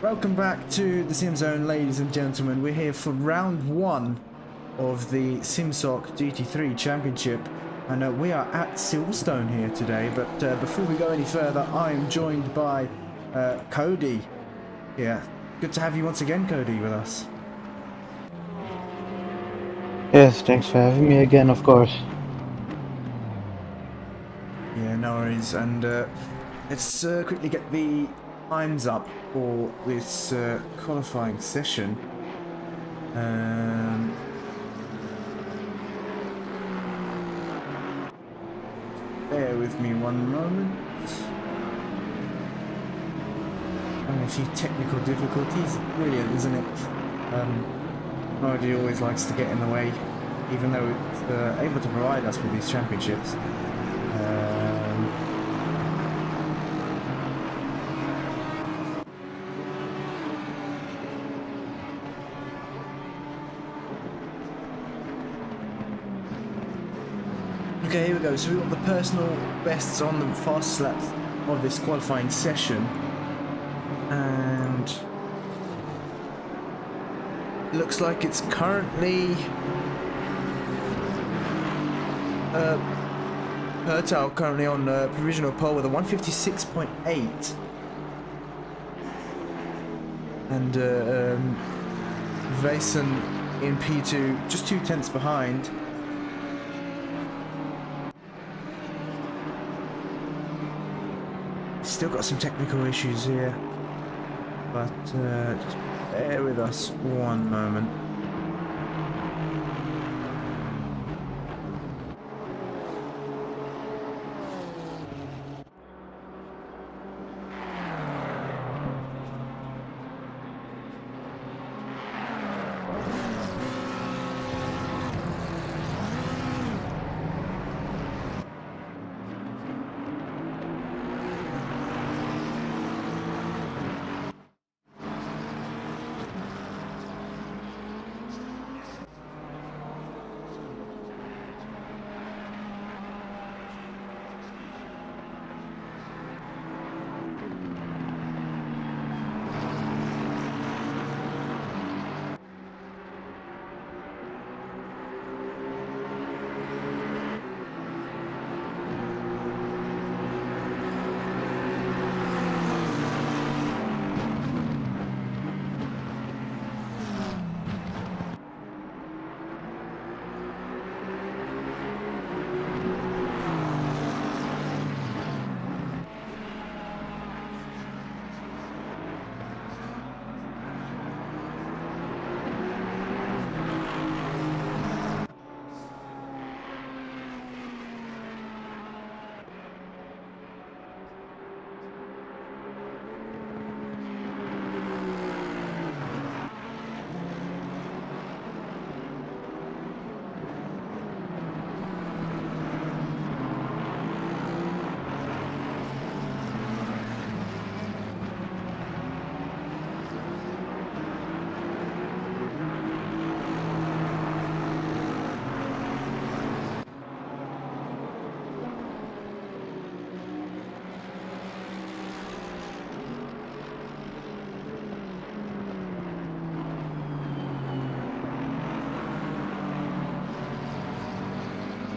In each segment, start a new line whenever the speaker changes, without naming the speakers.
Welcome back to the SimZone, ladies and gentlemen. We're here for round one of the SimSok GT3 Championship, and we are at Silverstone here today. But before we go any further, I'm joined by Cody. Yeah, good to have you once again, Cody, with us.
Yes, thanks for having me again, of course.
Yeah, no worries. And let's quickly get the times up for this qualifying session. Bear with me one moment. Having a few technical difficulties. Brilliant, isn't it? Technology always likes to get in the way, even though it's able to provide us with these championships. Okay, here we go. So we've got the personal bests on the fast laps of this qualifying session, and looks like it's currently Hertel currently on provisional pole with a 156.8, and Vaesen in P2 just 2 tenths behind. Still got some technical issues here, but just bear with us one moment.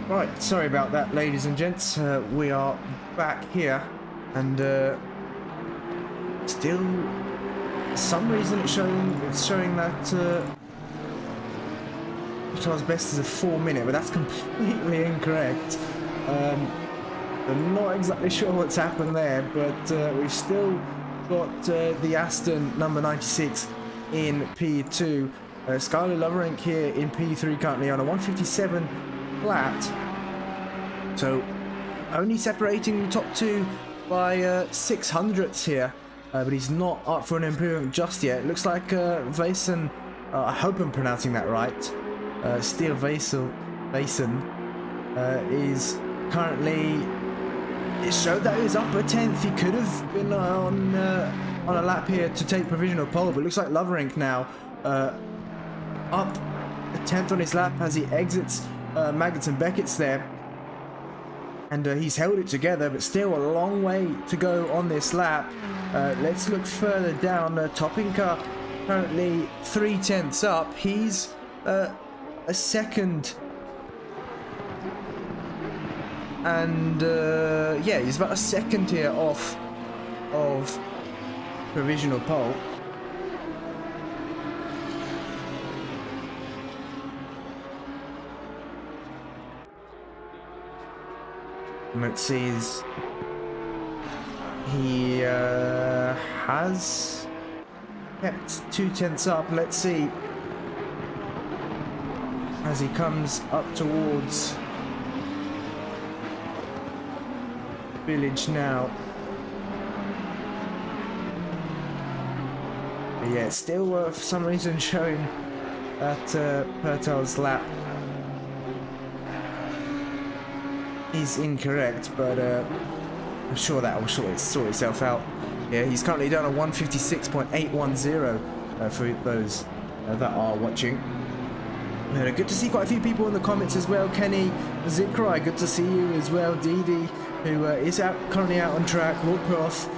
Right, sorry about that, ladies and gents. We are back here, and still, for some reason, it's showing that Utah's best is a 4 minute, but that's completely incorrect. I'm not exactly sure what's happened there, but we've still got the Aston number 96 in P2. Skylar Loverink here in P3 currently on a 157 flat, so only separating the top two by 6 hundredths here, but he's not up for an improvement just yet. It looks like Vaesen, I hope I'm pronouncing that right, Steel Vaesen is currently, it showed that he was up a tenth. He could have been on a lap here to take provisional pole, but it looks like Loverink now up a tenth on his lap as he exits Magnussen Beckett's there. and he's held it together, but still a long way to go on this lap. Let's look further down. Topinka currently 0.3 up. He's a second, and yeah, he's about a second here off of provisional pole. Let's see, he has kept 0.2 up. Let's see as he comes up towards village now. But yeah, it's still for some reason showing that Pertal's lap is incorrect, but I'm sure that will sort itself out. Yeah, he's currently done a 156.810 for those that are watching. Good to see quite a few people in the comments as well. Kenny, Zikrai, good to see you as well. Deedee, who is currently out on track. Warproth,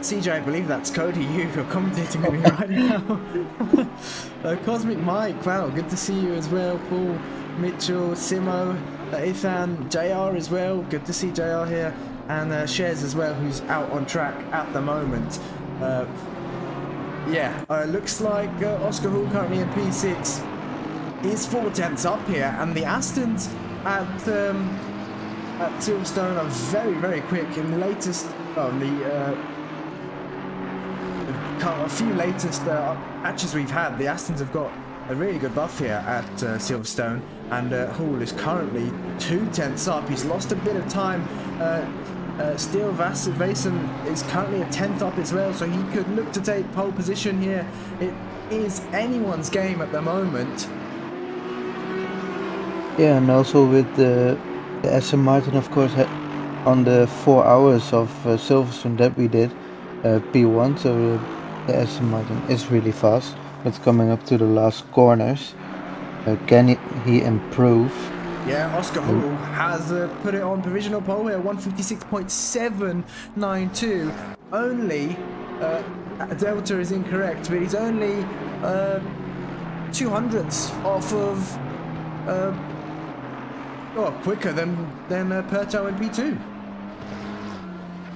CJ, I believe that's Cody, you who are commentating with me right now. Cosmic Mike, wow, good to see you as well. Paul, Mitchell, Simo, Ethan, JR as well, good to see JR here, and Shares as well, who's out on track at the moment. Yeah, looks like Oscar Hall currently in P6 is 0.4 up here, and the Astons at Silverstone are very, very quick. In the latest, a few latest matches we've had, the Astons have got a really good buff here at Silverstone, and Hall is currently 0.2 up. He's lost a bit of time. Still, Vason is currently a 10th up as well, so he could look to take pole position here. It is anyone's game at the moment.
Yeah, and also with the Aston Martin, of course, on the 4 hours of Silverstone that we did, P1, so the Aston Martin is really fast. But coming up to the last corners, can he improve?
Yeah, Oscar Hall has put it on provisional pole here, 156.792. Only, Delta is incorrect, but he's only 200ths off of, quicker than Perto in P2.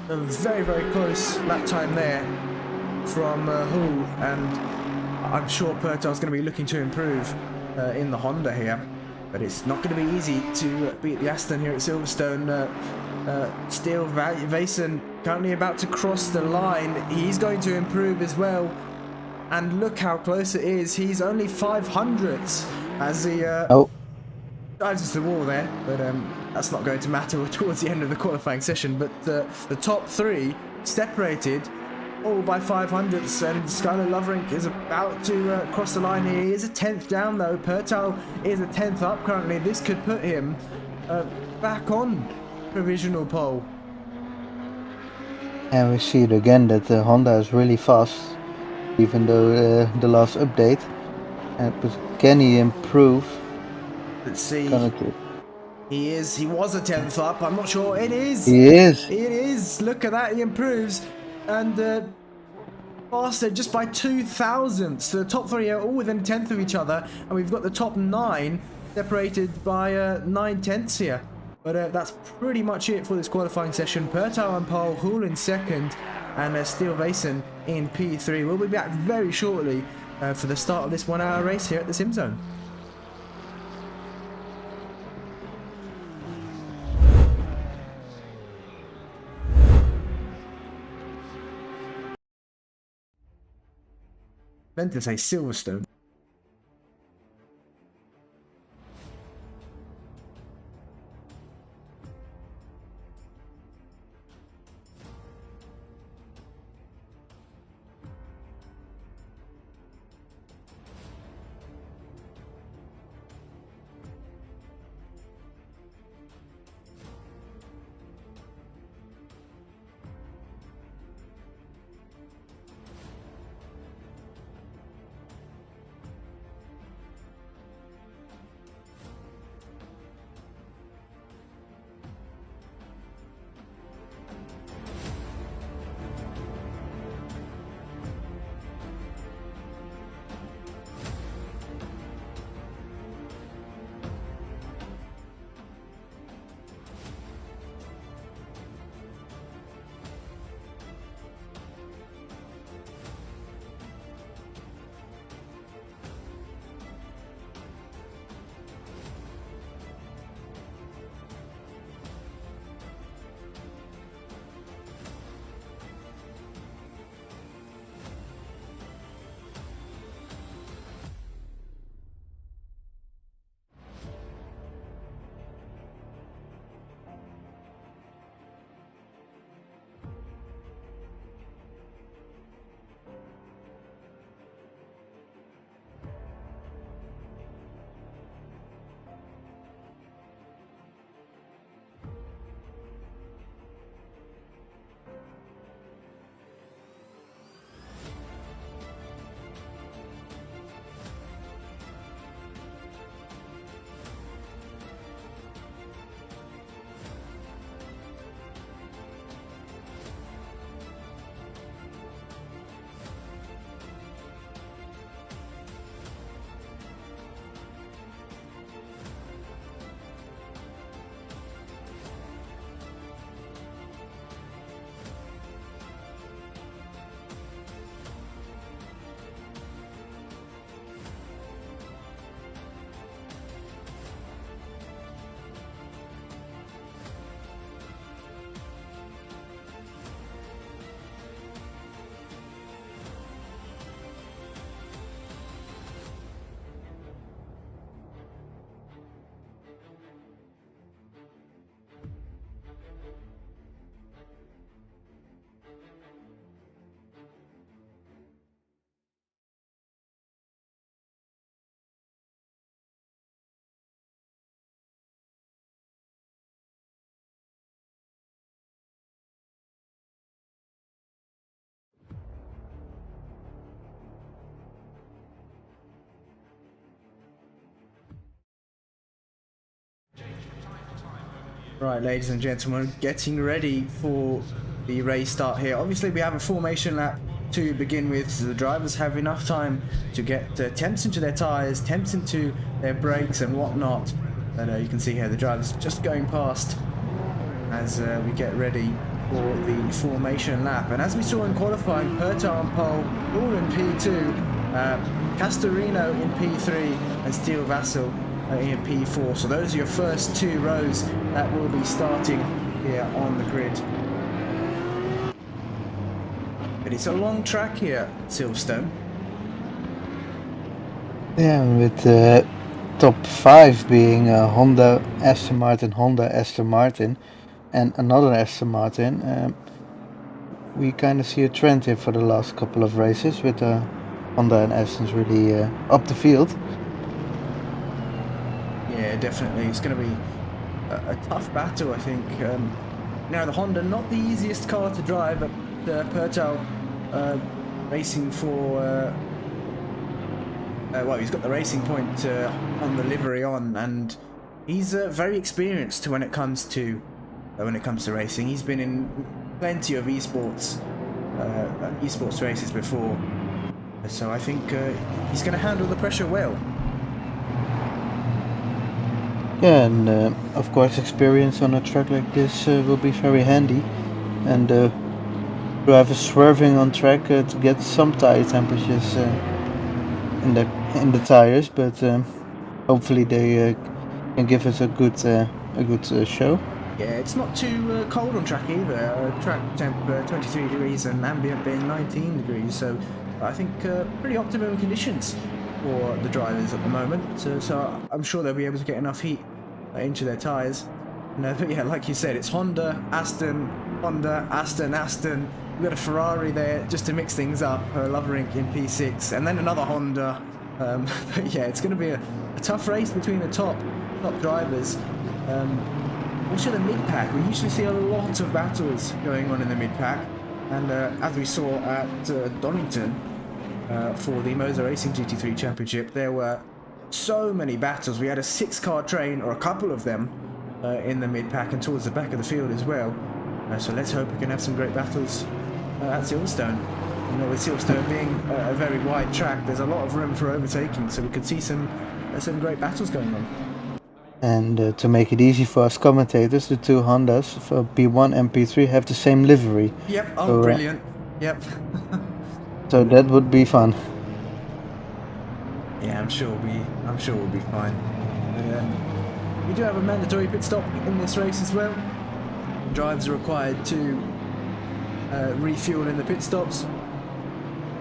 A very, very close lap time there from Hall, and I'm sure Perto's going to be looking to improve in the Honda here. But it's not going to be easy to beat the Aston here at Silverstone. Still, Vason currently about to cross the line. He's going to improve as well. And look how close it is. He's only 500ths as he dives into the wall there. But that's not going to matter towards the end of the qualifying session. But the top three separated all by 500ths, and Skylar Loverink is about to cross the line here. He is a 10th down though. Pertal is a 10th up currently. This could put him back on provisional pole.
And we see it again that the Honda is really fast, even though the last update. But can he improve?
Let's see. He was a 10th up. I'm not sure. It is.
He is.
It is. Look at that. He improves. And faster just by 2,000ths. So the top three are all within a 10th of each other. And we've got the top 9 separated by 9/10ths here. But that's pretty much it for this qualifying session. Pertau on pole, Hall in second, and Steele Vason in P3. We'll be back very shortly for the start of this 1 hour race here at the SimZone. Meant to say Silverstone. Right, ladies and gentlemen, getting ready for the race start here. Obviously, we have a formation lap to begin with, so the drivers have enough time to get temps into their tyres, temps into their brakes and whatnot. And you can see here the drivers just going past as we get ready for the formation lap. And as we saw in qualifying, Perta on pole, Hoorn in P2, Castorino in P3 and Steel Vassal in P4. So those are your first two rows that will be starting here on the grid. But it's a long track here at Silverstone.
Yeah, with the top 5 being Honda, Aston Martin, Honda, Aston Martin, and another Aston Martin. We kind of see a trend here for the last couple of races with Honda and Aston's really up the field.
Yeah, definitely. It's going to be a tough battle, I think. Now, the Honda, not the easiest car to drive, but Pertal racing for... well, he's got the racing point on the livery on, and he's very experienced when it comes to racing. He's been in plenty of esports races before, so I think he's going to handle the pressure well.
Yeah, and of course experience on a track like this will be very handy, and drivers swerving on track to get some tire temperatures in the tires, but hopefully they can give us a good show.
Yeah, it's not too cold on track either. Track temp 23 degrees and ambient being 19 degrees, so I think pretty optimum conditions for the drivers at the moment. So I'm sure they'll be able to get enough heat into their tyres. But yeah, like you said, it's Honda, Aston. We've got a Ferrari there just to mix things up. Loverink in P6, and then another Honda. But yeah, it's going to be a tough race between the top drivers. Also the mid-pack, we usually see a lot of battles going on in the mid-pack, and as we saw at Donington for the Moser Racing GT3 Championship, there were so many battles. We had a 6-car train, or a couple of them, in the mid-pack and towards the back of the field as well. So let's hope we can have some great battles at Silverstone. You know, with Silverstone being a very wide track, there's a lot of room for overtaking, so we could see some great battles going on.
And to make it easy for us commentators, the two Hondas for P1 and P3 have the same livery.
Yep, oh so, brilliant. Yep.
So that would be fun.
Yeah, I'm sure we'll be fine. We do have a mandatory pit stop in this race as well. Drivers are required to refuel in the pit stops,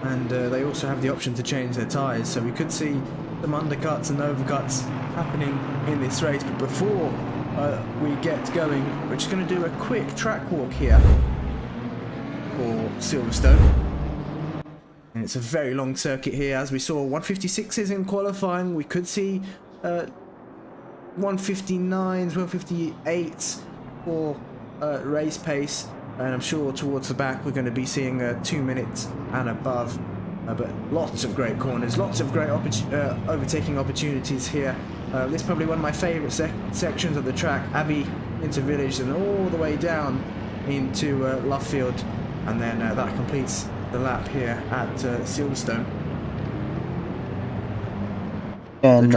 and they also have the option to change their tyres, so we could see some undercuts and overcuts happening in this race. But before we get going, we're just going to do a quick track walk here for Silverstone. And it's a very long circuit here. As we saw 156s in qualifying, we could see 159s, 158s for race pace, and I'm sure towards the back we're going to be seeing 2 minutes and above. But lots of great corners, lots of great overtaking opportunities here. This is probably one of my favourite sections of the track. Abbey into Village and all the way down into Luffield, and then that completes the lap here at Silverstone.
And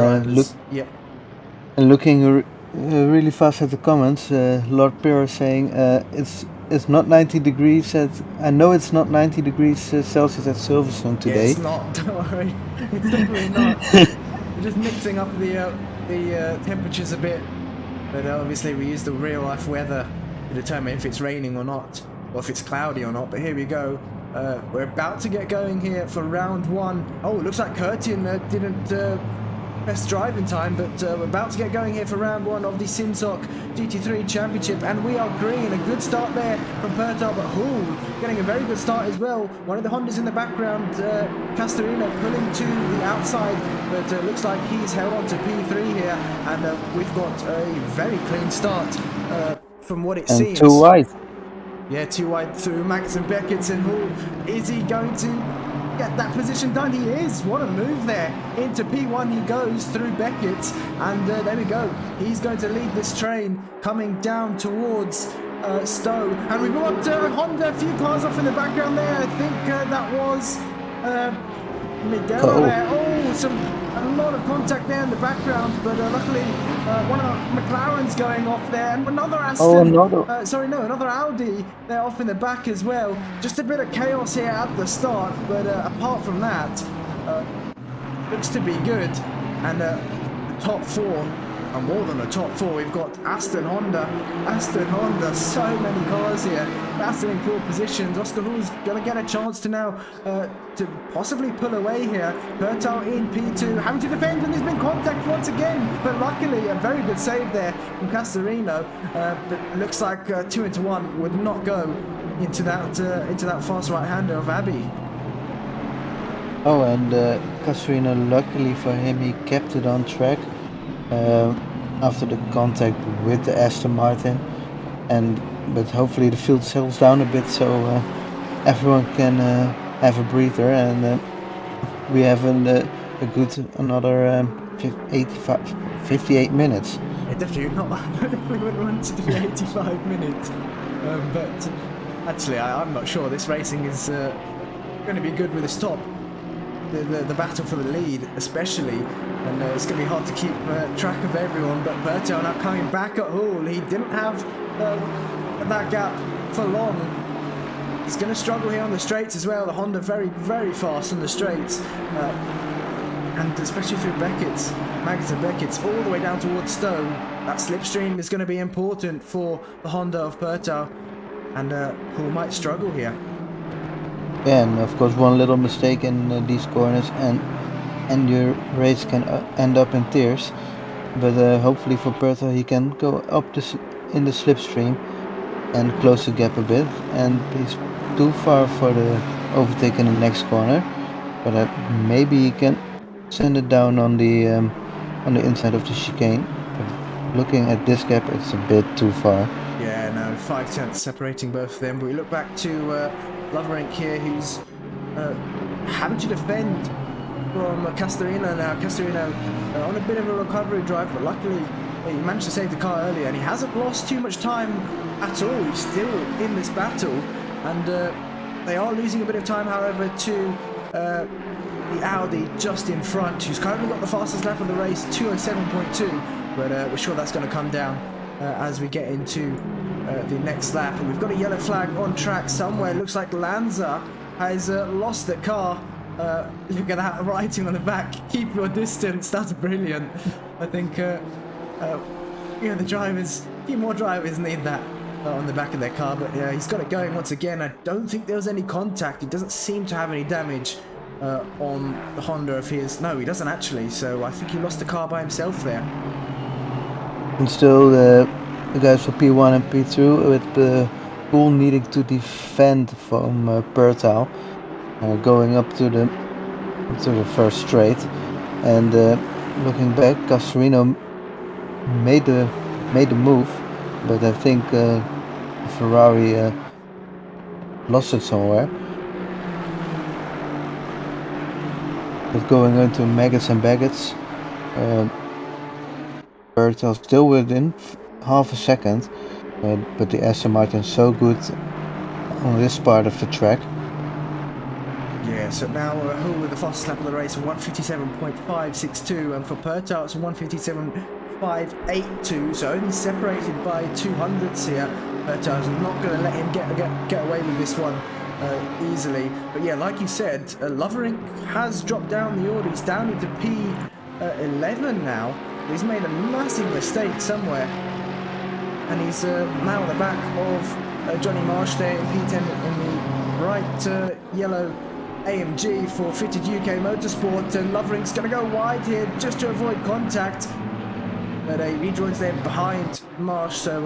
looking really fast at the comments, Lord Pierre saying it's not 90 degrees I know it's not 90 degrees Celsius at Silverstone today.
Yeah, it's not, don't worry. It's definitely not. We're just mixing up the temperatures a bit, but obviously we use the real life weather to determine if it's raining or not, or if it's cloudy or not. But here we go. We're about to get going here for round 1. Oh, looks like Curtin didn't best drive in time, but we're about to get going here for round 1 of the SimSok GT3 Championship, and we are green. A good start there from Pertal, but Hoorn getting a very good start as well. One of the Hondas in the background, Castorino pulling to the outside, but looks like he's held on to P3 here, and we've got a very clean start from what it seems.
Too wide.
Yeah, too wide through Max and Beckett and Hoorn. Is he going to get that position done. He is. What a move there. Into P1 he goes through Beckett, and there we go. He's going to lead this train coming down towards Stowe, and we've got Honda, a few cars off in the background there. I think that was Midell there. A lot of contact there in the background, but luckily one of the McLaren's going off there, and another Aston. Another Audi there off in the back as well. Just a bit of chaos here at the start, but apart from that, looks to be good. And the top four, and more than the top four, we've got Aston Honda, so many cars here. Aston in 4 positions. Oscar Hool's going to get a chance to now to possibly pull away here. Bertal in P2, having to defend, and there's been contact once again, but luckily a very good save there from Castorino. But looks like 2 into 1 would not go into that fast right-hander of Abbey.
Oh, and Castorino, luckily for him, he kept it on track after the contact with the Aston Martin, but hopefully the field settles down a bit so everyone can have a breather, and we have a good another 58 minutes.
Definitely not. I definitely wouldn't want to do 85 minutes, but actually I'm not sure this racing is going to be good with the stop. The battle for the lead especially, and it's going to be hard to keep track of everyone. But Berto now coming back at Hool. He didn't have that gap for long. He's going to struggle here on the straights as well. The Honda very, very fast on the straights, and especially through Beckett's, Maggotts and Beckett's, all the way down towards Stowe. That slipstream is going to be important for the Honda of Berto, and Hool might struggle here.
Yeah, and of course one little mistake in these corners and your race can end up in tears. But hopefully for Berto he can go up in the slipstream and close the gap a bit. And he's too far for the overtake in the next corner. But maybe he can send it down on the inside of the chicane. But looking at this gap, it's a bit too far.
Yeah, no, 5 tenths separating both of them. But we look back to Loverink here, who's having to defend from Castorino now. Castorino on a bit of a recovery drive, but luckily he managed to save the car earlier, and he hasn't lost too much time at all. He's still in this battle, and they are losing a bit of time, however, to the Audi just in front, who's currently got the fastest lap of the race, 2:07.2, but we're sure that's going to come down as we get into the next lap. And we've got a yellow flag on track somewhere. Looks like Lanza has lost the car. Look at that writing on the back, keep your distance. That's brilliant. I think the drivers, a few more drivers need that on the back of their car. But yeah, he's got it going once again. I don't think there was any contact. He doesn't seem to have any damage on the Honda of his. No, he doesn't actually, so I think he lost the car by himself there.
And still the guys for P1 and P2 with the Bull needing to defend from Bertal, going up to the first straight. And looking back, Castorino made the move, but I think Ferrari lost it somewhere. But going into Maggotts and Beckett's, Bertal still within half a second, but the Aston Martin is so good on this part of the track.
Yeah, so now Hool with the fastest lap of the race, 1:57.562, and for Bertal it's 1:57.582, so only separated by 200ths here. Bertal's not going to let him get away with this one easily. But yeah, like you said, Loverink has dropped down the order. He's down into P11 now. He's made a massive mistake somewhere, and he's now on the back of Johnny Marsh there in P10 in the bright yellow AMG for Fitted UK Motorsport, and Loverink's going to go wide here just to avoid contact, but he rejoins there behind Marsh, so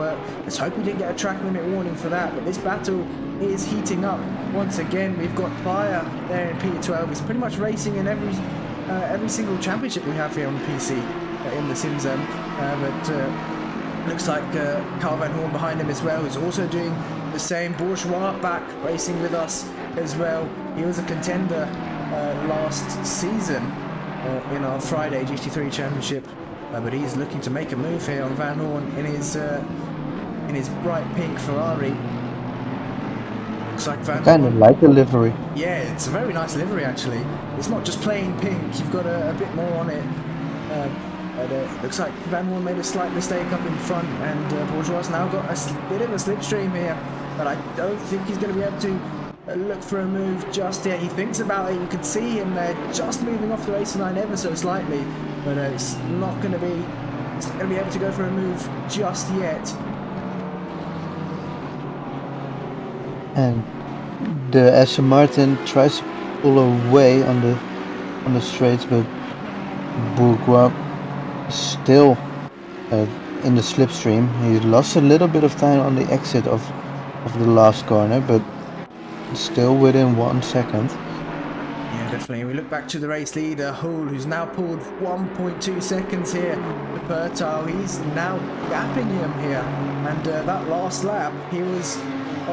let's hope we didn't get a track limit warning for that. But this battle is heating up once again. We've got Playa there in P12. He's pretty much racing in every single championship we have here on the PC in the SimZone, but looks like Carl Van Hoorn behind him as well is also doing the same. Bourgeois back racing with us as well. He was a contender last season in our Friday GT3 Championship. But he's looking to make a move here on Van Hoorn in his bright pink Ferrari. Looks like Van
Kind of
Hoorn.
like the livery.
Yeah, it's a very nice livery actually. It's not just plain pink, you've got a bit more on it. But looks like Van Hoorn made a slight mistake up in front, and Bourgeois now got a bit of a slipstream here. But I don't think he's going to be able to look for a move just yet. He thinks about it, you can see him there just moving off the racing line ever so slightly. But it's not going to be able to go for a move just yet.
And the Aston Martin tries to pull away on the straights, but Bourgeois is still in the slipstream. He lost a little bit of time on the exit of the last corner, but still within 1 second.
Yeah, definitely. We look back to the race leader, Hoorn, who's now pulled 1.2 seconds here. The Pertile, he's now gapping him here. And that last lap, he was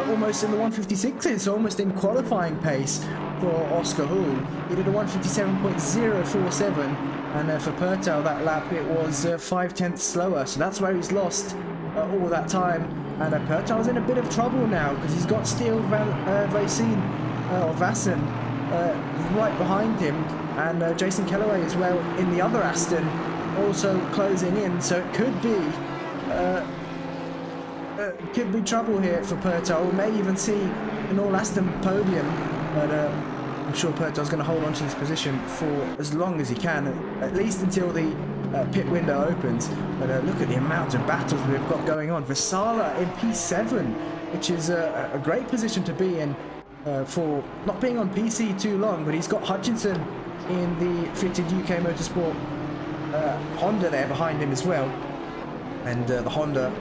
almost in the 156s, almost in qualifying pace for Oscar Hoorn. He did a 157.047, and for Pertile that lap it was 5/10 slower, so that's where he's lost all that time. And Pertile's in a bit of trouble now because he's got Steel Vassen right behind him, and Jason Kellaway as well in the other Aston also closing in, so it could be trouble here for Pertile. We may even see an all Aston podium, but I'm sure Pertile's going to hold on to this position for as long as he can, at least until the pit window opens. But look at the amount of battles we've got going on. Vasala in P7, which is a great position to be in for not being on PC too long, but he's got Hutchinson in the fitted UK Motorsport Honda there behind him as well, and the Honda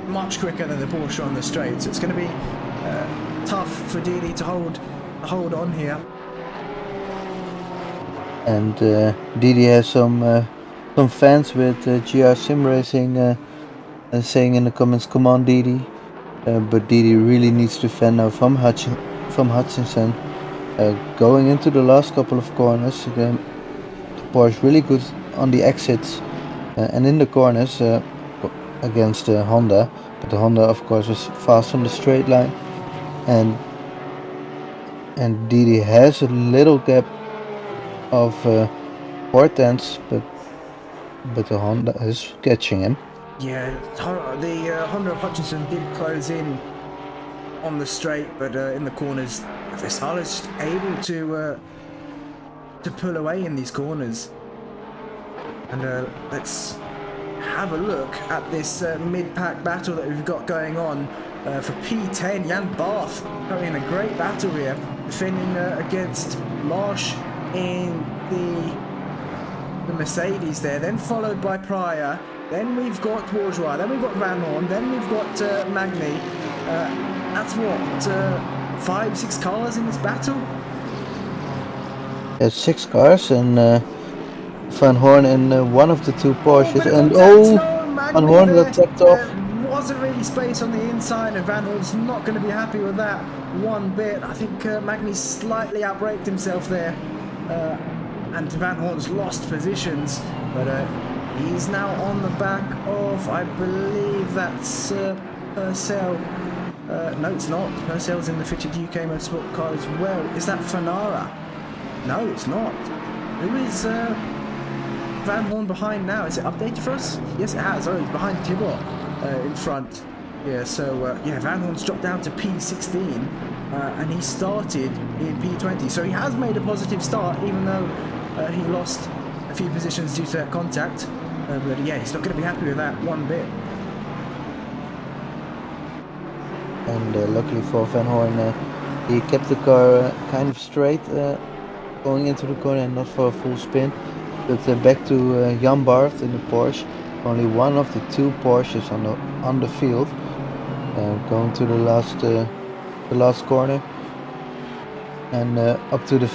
much quicker than the Porsche on the straight, so it's going to be tough for Deedee to hold on here.
And Deedee has some fans with GR Sim Racing saying in the comments, "Come on, Deedee!" But Deedee really needs to fend now from Hutchinson. Going into the last couple of corners, the Porsche really good on the exits and in the corners against the Honda. But the Honda, of course, was fast on the straight line, and Deedee has a little gap of 4/10, but the Honda is catching him.
Yeah, the Honda of Hutchinson did close in on the straight, but in the corners, Vasala's just able to pull away in these corners. And let's have a look at this mid-pack battle that we've got going on for P10. Jan Barth having a great battle here, defending against Marsh in the Mercedes there, then followed by Pryor, then we've got Bourgeois, then we've got Van Hoorn, then we've got Magny. That's what, 5-6 cars in this battle?
There's 6 cars, and Van Hoorn in one of the 2 Porsches, and Van Hoorn got tapped off.
There wasn't really space on the inside, and Van Hoorn's not going to be happy with that one bit. I think Magny slightly outbraked himself there, and Van Hoorn's lost positions, but he's now on the back of, I believe that's Purcell. No, it's not. Purcell's in the fitted UK Motorsport car as well. Is that Fanara? No, it's not. Who is Van Hoorn behind now? Is it updated for us? Yes, it has. Oh, he's behind Tibor in front. Yeah, so yeah, Van Hoorn's dropped down to P16, and he started in P20. So he has made a positive start, even though he lost a few positions due to that contact. But yeah, he's not going to be happy with that one bit.
And luckily for Van Hoorn, he kept the car kind of straight going into the corner and not for a full spin. But back to Jan Barth in the Porsche, only one of the 2 Porsches on the field, going to the last corner, and up to the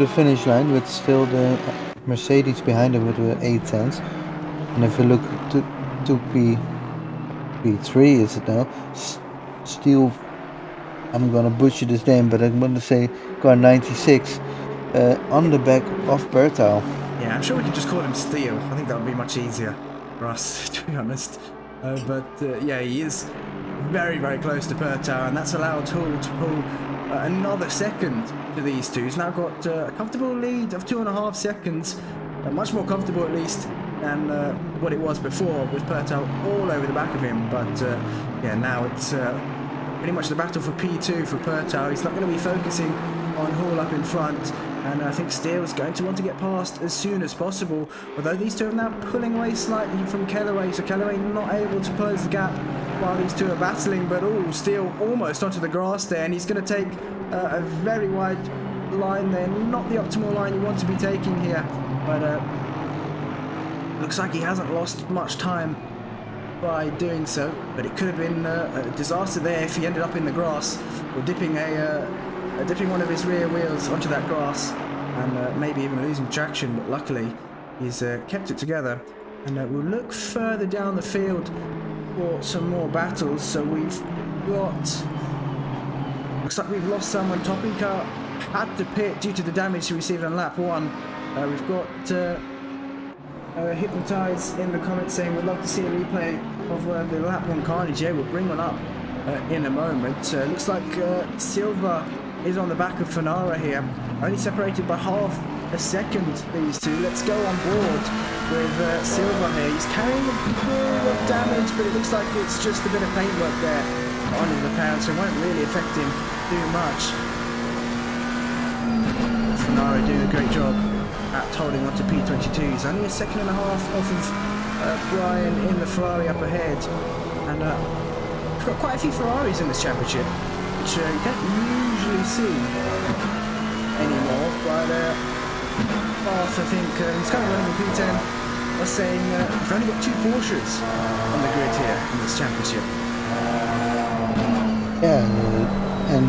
finish line, with still the Mercedes behind him with the 810s. And if you look to P3, is it now? Steel, I'm gonna butcher this name, but I'm gonna say car 96. on the back of Bertau.
Yeah, I'm sure we could just call him Steel. I think that would be much easier for us, to be honest. Yeah, he is very, very close to Bertau, and that's allowed Hoorn to pull another second to these two. He's now got a comfortable lead of 2.5 seconds, much more comfortable at least than what it was before, with Bertau all over the back of him. But yeah, now it's pretty much the battle for P2 for Bertau. He's not going to be focusing on Hoorn up in front, and I think Steele's going to want to get past as soon as possible, although these two are now pulling away slightly from Kellaway, so Kellaway not able to close the gap while these two are battling. But Steele almost onto the grass there, and he's going to take a very wide line there, not the optimal line you want to be taking here, but looks like he hasn't lost much time by doing so, but it could have been a disaster there if he ended up in the grass, or dipping one of his rear wheels onto that grass, and maybe even losing traction. But luckily he's kept it together, and we'll look further down the field for some more battles. So we've got, looks like we've lost someone. Topinka had to pit due to the damage he received on lap 1. We've got Hypnotize in the comments saying we'd love to see a replay of the lap 1 carnage. Yeah, we'll bring one up in a moment. Looks like Silver is on the back of Fanara here, only separated by half a second, these two. Let's go on board with Silver here. He's carrying a bit of damage, but it looks like it's just a bit of paintwork there on his apparent, so it won't really affect him too much. Fanara doing a great job at holding on to P22. He's only a second and a half off of Brian in the Ferrari up ahead, and we've got quite a few Ferraris in this championship, which you don't usually see anymore. But Barth, I think he's kind of running in P10, was saying we've only got 2 Porsches on the grid here in this championship.
Yeah, and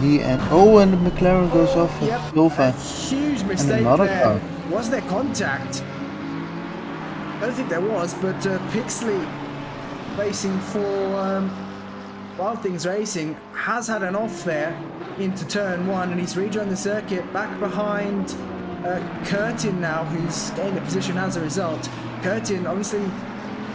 he and the McLaren goes off.
Yep,
Silva.
a huge mistake there.
Car.
Was there contact? I don't think there was, but Pixley, racing for Wild Things Racing, has had an off there into turn 1, and he's rejoined the circuit back behind Curtin now, who's gained a position as a result. Curtin obviously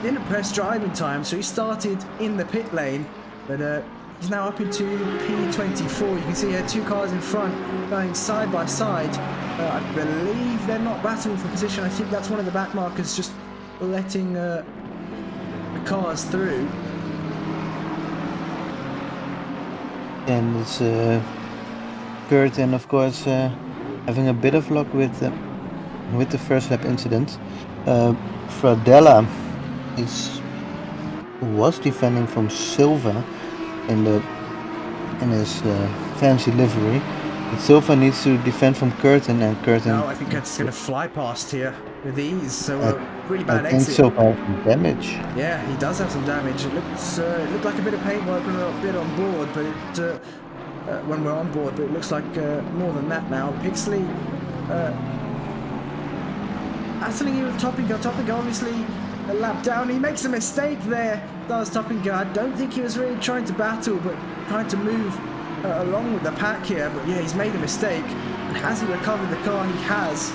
didn't press driving time, so he started in the pit lane, but he's now up into P24. You can see here 2 cars in front going side by side. I believe they're not battling for position. I think that's one of the back markers just letting the cars through.
And it's Curtin, of course, having a bit of luck with the first lap incident. Fradella was defending from Silva in his fancy livery. But Silva needs to defend from Curtin, and Curtin.
No, I think Curtin's going to fly past here with ease. So really bad
I think
exit.
Silva has some damage.
Yeah, he does have some damage. It looked like a bit of paintwork when we were a bit on board, but when we're on board, but it looks like more than that now. Pixley battling here with Topinka. Topinka obviously a lap down. He makes a mistake there, does Topinka. I don't think he was really trying to battle, but trying to move along with the pack here. But yeah, he's made a mistake. And has he recovered the car? He has.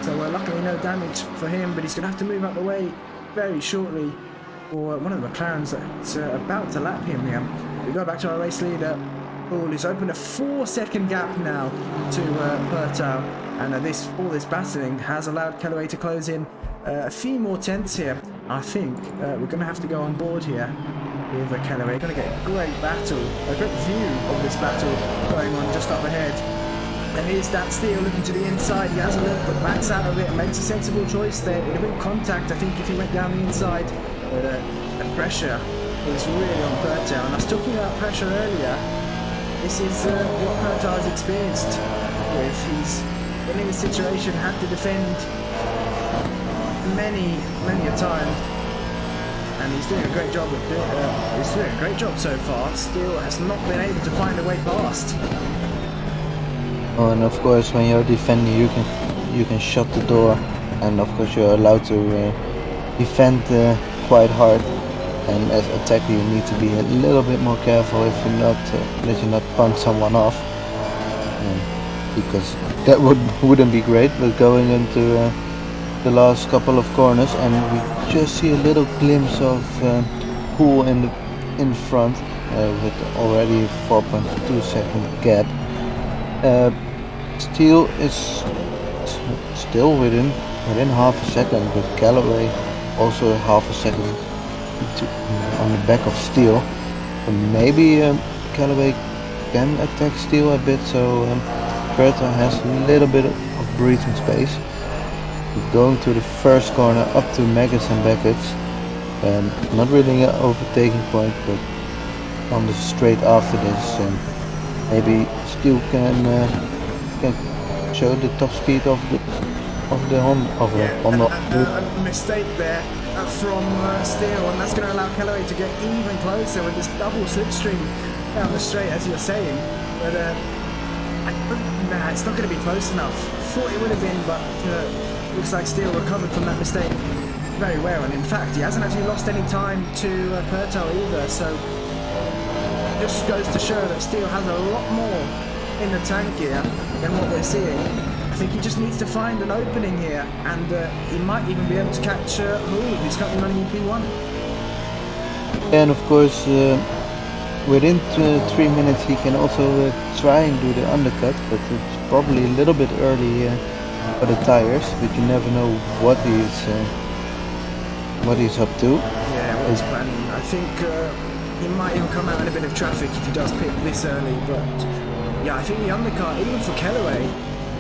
So luckily no damage for him, but he's going to have to move out the way very shortly for one of the McLarens that's about to lap him here. We go back to our race leader, Hoorn, who's opened a 4-second gap now to Bertau, and all this battling has allowed Kellaway to close in a few more tenths here. I think we're going to have to go on board here with Kellaway. We're going to get a great battle, a great view of this battle going on just up ahead. And here's that Steele looking to the inside. He has a look, but backs out of it and makes a sensible choice there. It would have been contact, I think, if he went down the inside. But the pressure is really on Bertau. And I was talking about pressure earlier. This is what Bertau has experienced with. He's been in this situation, had to defend many a time. And he's doing a great job of doing he's doing a great job so far. Still has not been able to find a way past.
Oh, and of course, when you're defending, you can shut the door, and of course you're allowed to defend quite hard. And as attacker, you need to be a little bit more careful if you're not that you not punch someone off. because that wouldn't be great. But going into the last couple of corners, and we just see a little glimpse of Hoorn in front with already 4.2 second gap. Steele is still within half a second, but Callaway also half a second on the back of Steele. Maybe Callaway can attack Steele a bit, so Bertha has a little bit of breathing space. Going to the first corner up to Maggots and Beckett's. Not really an overtaking point, but on the straight after this, maybe Steele can show the top speed of the Honda.
A mistake there from Steele, and that's going to allow Callaway to get even closer with this double slipstream down the straight, as you're saying. But it's not going to be close enough. Thought it would have been, but looks like Steele recovered from that mistake very well. And in fact, he hasn't actually lost any time to Pertel either. So just goes to show that Steele has a lot more in the tank here than what we're seeing. I think he just needs to find an opening here, and he might even be able to catch Hoorn, who's currently running in P1.
And of course, within 3 minutes he can also try and do the undercut, but it's probably a little bit early for the tires, but you never know what he's up to.
Yeah, what he's planning. I think he might even come out in a bit of traffic if he does pit this early, but yeah, I think the undercut, even for Callaway,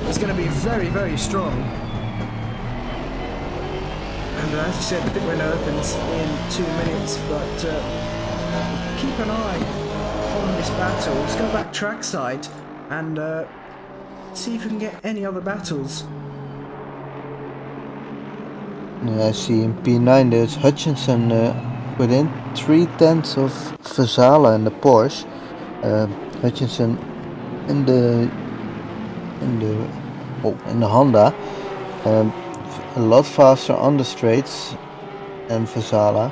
is going to be very, very strong. And as you said, the pit window opens in 2 minutes, but keep an eye on this battle. Let's go back trackside and see if we can get any other battles.
I see in P9 there's Hutchinson within 3/10 of Vasala in the Porsche. Hutchinson in the Honda, a lot faster on the straights than Vasala.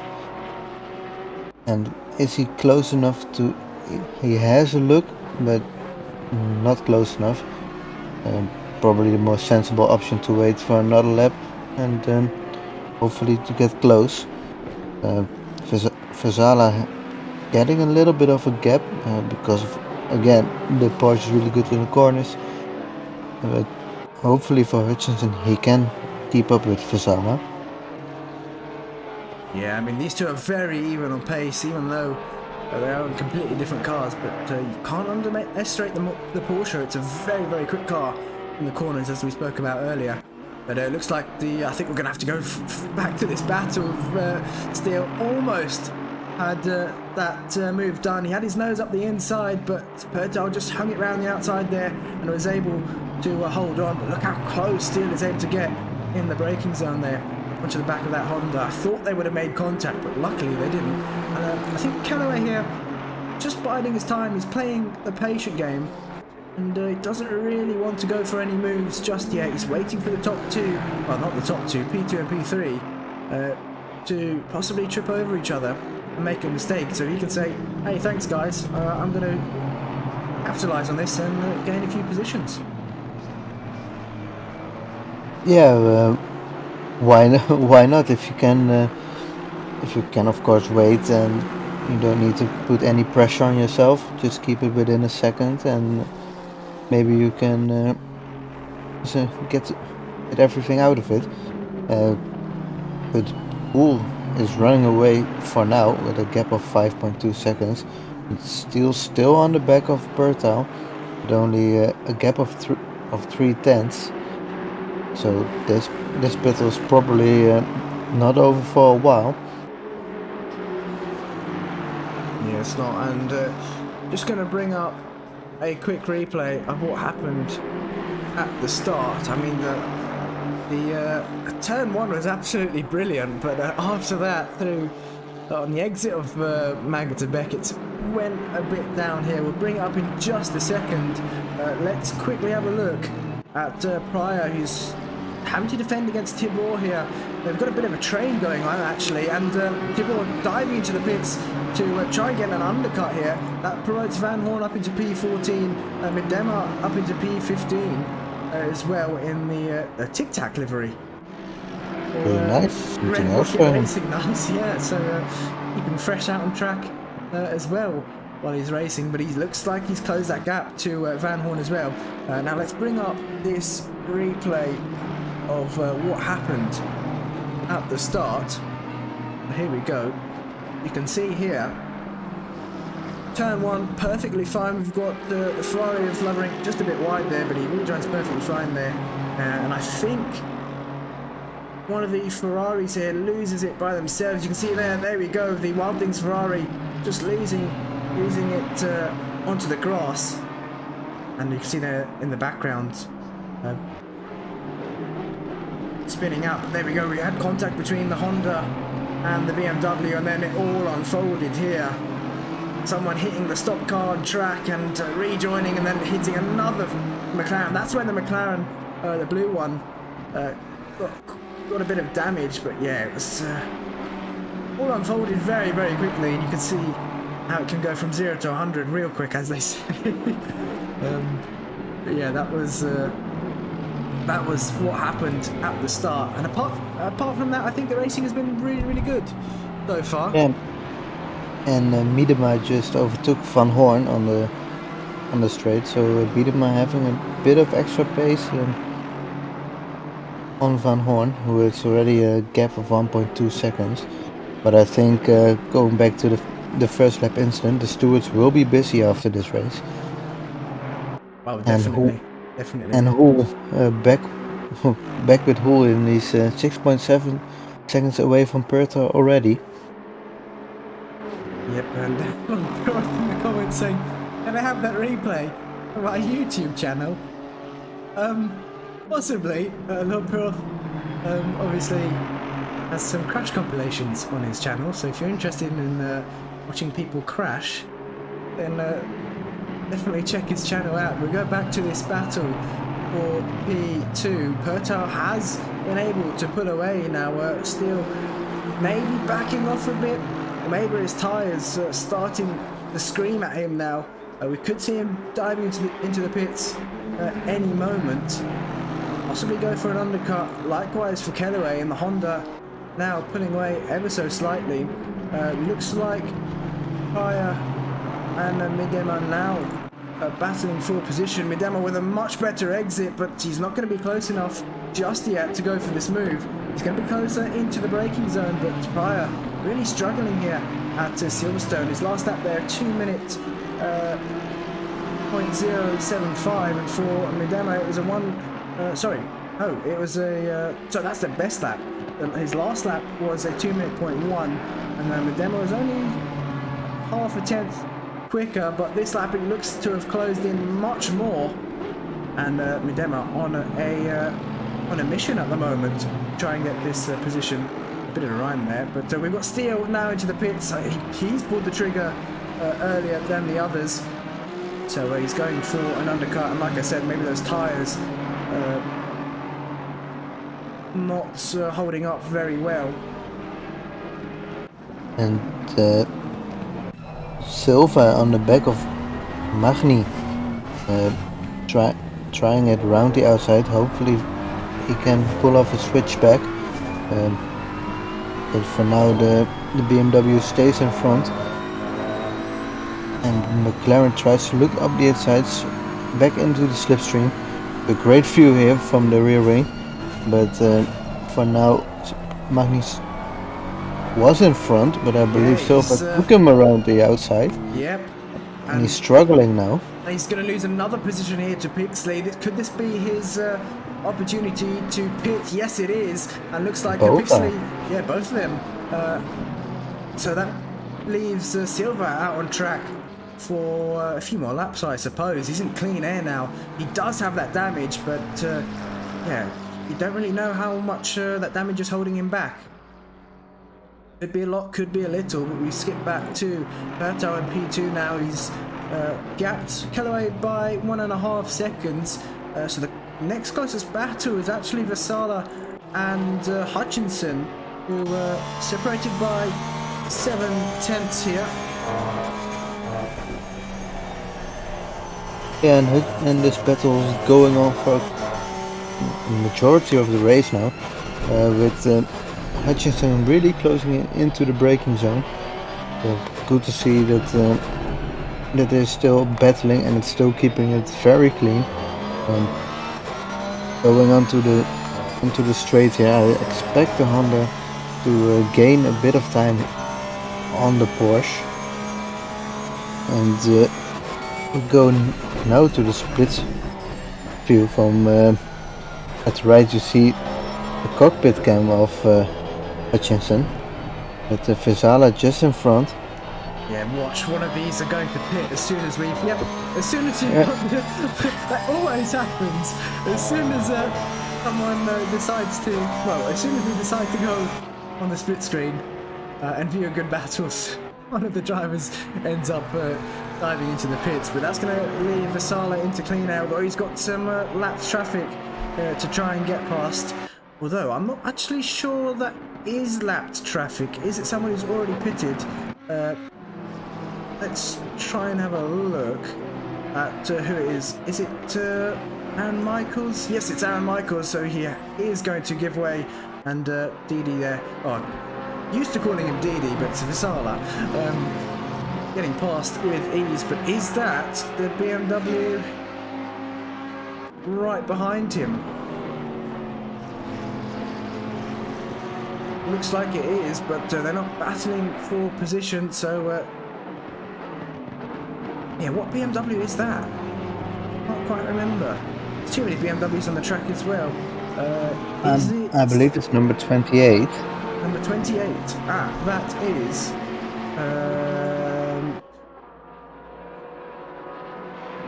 And is he close enough to? He has a look, but not close enough. Probably the more sensible option to wait for another lap and then hopefully to get close. Vasala getting a little bit of a gap because of, again, the Porsche is really good in the corners. But hopefully for Hutchinson he can keep up with Vasala.
Yeah, I mean, these two are very even on pace, even though they are in completely different cars, but you can't underestimate the Porsche. It's a very, very quick car in the corners, as we spoke about earlier. But it looks like I think we're going to have to go back to this battle. Steele almost had that move done. He had his nose up the inside, but Pertal just hung it around the outside there and was able to hold on. But look how close Steele is able to get in the braking zone there onto the back of that Honda. I thought they would have made contact, but luckily they didn't. And I think Callaway here, just biding his time, he's playing the patient game. And he doesn't really want to go for any moves just yet. He's waiting for the top two, well, not the top two, P2 and P3, to possibly trip over each other and make a mistake. So he can say, hey, thanks guys, I'm going to capitalise on this and gain a few positions.
Yeah, why not? If you can of course wait, and you don't need to put any pressure on yourself. Just keep it within a second and maybe you can get everything out of it. But Hoorn is running away for now with a gap of 5.2 seconds. It's still on the back of Pertal, with only a gap of 3/10. So this battle is probably not over for a while.
Yeah, it's not. And just going to bring up a quick replay of what happened at the start. I mean, the turn one was absolutely brilliant, but after that, through on the exit of Maggots and Beckett, went a bit down here. We'll bring it up in just a second. Let's quickly have a look at Pryor, who's having to defend against Tibor here. they've got a bit of a train going on actually, and people are diving into the pits to try and get an undercut here. That promotes Van Hoorn up into P14, Miedema up into P15 as well in the Tic Tac livery.
Very nice.
Red Rocket Racing, nice, yeah. So keeping fresh out on track as well while he's racing, but he looks like he's closed that gap to Van Hoorn as well. Now let's bring up this replay of what happened at the start. Here we go. You can see here, turn one perfectly fine. We've got the Ferrari is hovering just a bit wide there, but he rejoins perfectly fine there. And I think one of the Ferraris here loses it by themselves. You can see there we go, the Wild Things Ferrari just losing it onto the grass. And you can see there in the background spinning up. There we go, we had contact between the Honda and the BMW, and then it all unfolded here. Someone hitting the stop car on track and rejoining, and then hitting another McLaren. That's when the McLaren, the blue one, got a bit of damage, but yeah, it was all unfolded very, very quickly, and you can see how it can go from 0 to 100 real quick, as they say. But yeah, that was what happened at the start. And apart from that, I think the racing has been really, really good so far.
Yeah. And Miedema just overtook Van Hoorn on the straight, so Miedema having a bit of extra pace on Van Hoorn, who is already a gap of 1.2 seconds. But I think going back to the first lap incident, the stewards will be busy after this race.
Oh, definitely. Definitely.
And Hoorn back with Hoorn, he's 6.7 seconds away from Perta already.
Yep, and people in the comments saying, can I have that replay on my YouTube channel? Possibly. Lord Pearl obviously has some crash compilations on his channel, so if you're interested in watching people crash, then definitely check his channel out. We'll go back to this battle for P2. Perta has been able to pull away now, still maybe backing off a bit. Maybe his tyres starting to scream at him now. We could see him diving into the pits at any moment. Possibly go for an undercut. Likewise for Kellaway, and the Honda now pulling away ever so slightly. Looks like Kaya and Miedema now battling for position. Miedema with a much better exit, but he's not going to be close enough just yet to go for this move. He's going to be closer into the braking zone, but Pryor really struggling here at Silverstone. His last lap there, 2 minutes 0.075, and for Miedema it was a so that's the best lap. His last lap was a 2-minute.1, and Miedema was only half a tenth quicker, but this lap it looks to have closed in much more, and Miedema on a mission at the moment, try and get this position. A bit of a rhyme there, but we've got Steele now into the pits. He's pulled the trigger earlier than the others, so he's going for an undercut, and like I said, maybe those tyres not holding up very well.
And Silva on the back of Magni, trying it around the outside. Hopefully he can pull off a switchback. But for now the BMW stays in front, and McLaren tries to look up the insides back into the slipstream. A great view here from the rear wing, but for now Magnus was in front, but I believe Silva took him around the outside.
Yep.
And he's struggling now.
And he's going to lose another position here to Pixley. Could this be his opportunity to pit? Yes, it is. And looks like Pixley, yeah, both of them. So that leaves Silva out on track for a few more laps, I suppose. He's in clean air now. He does have that damage, but yeah, you don't really know how much that damage is holding him back. Could be a lot, could be a little, but we skip back to Berto and P2 now. He's gapped Kellaway by 1.5 seconds. So the next closest battle is actually Vasala and Hutchinson, who were separated by 7/10 here.
Yeah, and this battle is going on for the majority of the race now, with Hutchinson really closing into the braking zone. So good to see that that they're still battling and it's still keeping it very clean. Going on to into the straight here, I expect the Honda to gain a bit of time on the Porsche, and we go now to the split view. From at the right you see the cockpit cam of Hutchinson, with the Vesala just in front.
Yeah, watch, one of these are going to pit as soon as we... Yep, as soon as you... that always happens. As soon as someone decides to... Well, as soon as we decide to go on the split screen and view a good battles, one of the drivers ends up diving into the pits. But that's going to leave Vesala into clean air, although he's got some lapped traffic to try and get past. Although, I'm not actually sure that is lapped traffic. Is it someone who's already pitted? Let's try and have a look at who it is. Is it Aaron Michaels? Yes, it's Aaron Michaels, so he is going to give way. And Deedee there, oh, used to calling him Deedee, but it's Vesala. Getting past with ease, but is that the BMW right behind him? Looks like it is, but they're not battling for position, so... yeah, what BMW is that? Can't quite remember. There's too many BMWs on the track as well.
I believe it's number 28.
Number 28. Ah, that is...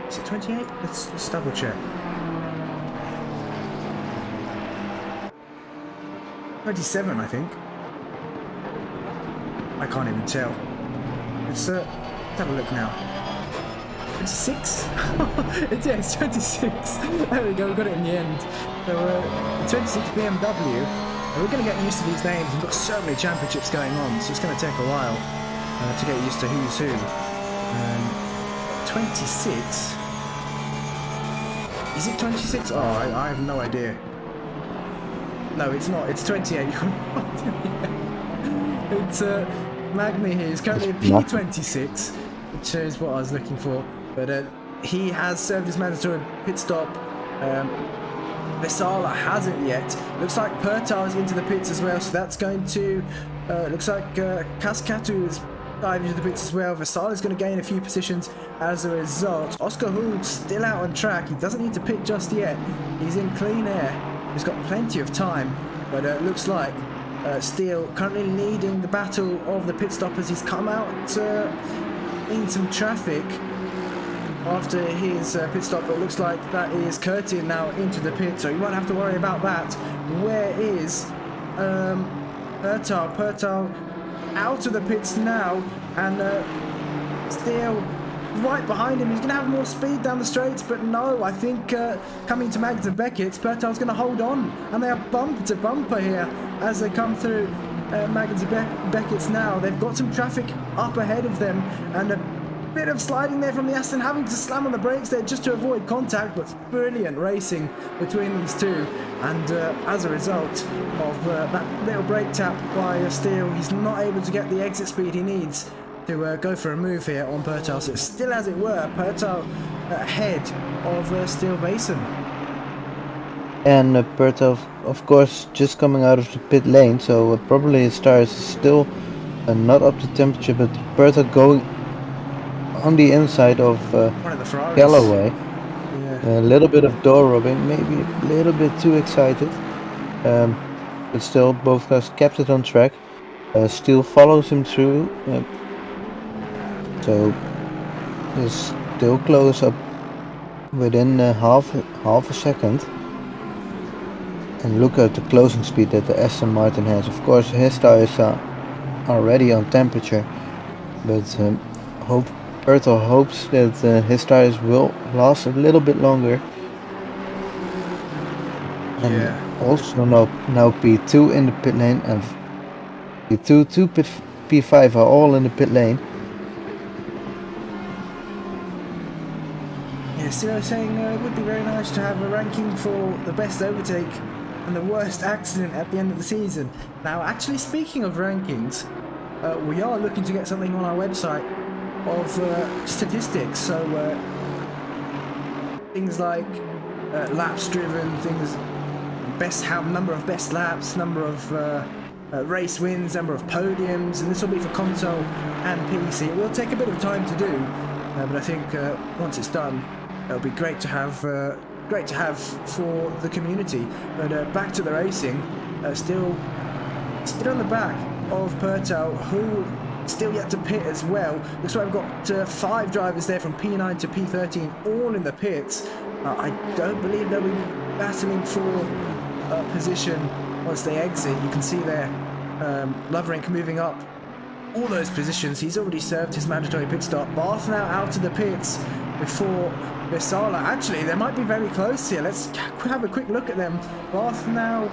is it 28? Let's double check. 27, I think. I can't even tell. Let's have a look now. 26? Yeah, it's 26. There we go, we got it in the end. So, the 26 BMW. We're going to get used to these names. We've got so many championships going on, so it's going to take a while to get used to who's who. 26? Is it 26? Oh, I have no idea. No, it's not. It's 28. It's Magni here. He's currently a P26, which is what I was looking for. But he has served his mandatory pit stop. Vesala hasn't yet. Looks like Pertar is into the pits as well, so that's going to... looks like Kaskatu is diving into the pits as well. Vesala is going to gain a few positions as a result. Oscar Hoorn still out on track. He doesn't need to pit just yet. He's in clean air. He's got plenty of time, but it looks like Steele currently leading the battle of the pit stop as he's come out in some traffic after his pit stop, but it looks like that is Curtin now into the pit, so you won't have to worry about that. Where is Pertar? Pertar out of the pits now, and Steele right behind him. He's going to have more speed down the straights, but no, I think coming to Magda Beckett, Pertar's going to hold on, and they are bumper to bumper here as they come through Magda Beckett's now. They've got some traffic up ahead of them, and a bit of sliding there from the Aston, having to slam on the brakes there just to avoid contact, but brilliant racing between these two, and as a result of that little brake tap by Steele, he's not able to get the exit speed he needs to go for a move here on Pertar. So it's still, as it were, Pertar ahead of Steele Basin.
And Pertar, of course, just coming out of the pit lane, so probably his tires is still not up to temperature, but Pertar going on the inside of
one of the Ferraris.
Galloway.
Yeah.
A little bit of door rubbing, maybe a little bit too excited, but still both guys kept it on track. Steele follows him through, so he's still close up within half a second. And look at the closing speed that the Aston Martin has. Of course, his tires are already on temperature, but Pertar hopes that his tires will last a little bit longer. And
Yeah.
also now P2 in the pit lane and P2 to P5 are all in the pit lane.
Yeah, still I was saying it would be very nice to have a ranking for the best overtake and the worst accident at the end of the season. Now, actually speaking of rankings, we are looking to get something on our website of statistics. So things like laps driven, things, number of best laps, number of race wins, number of podiums, and this will be for console and PC. It will take a bit of time to do, but I think once it's done, it'll be great to have for the community. But back to the racing, still on the back of Pertel, who still yet to pit as well. Looks like we've got 5 drivers there from P9 to P13, all in the pits. I don't believe they'll be battling for a position once they exit. You can see there, Loverink moving up all those positions. He's already served his mandatory pit stop. Barth now out of the pits before Vesala. Actually, they might be very close here. Let's have a quick look at them. Barth now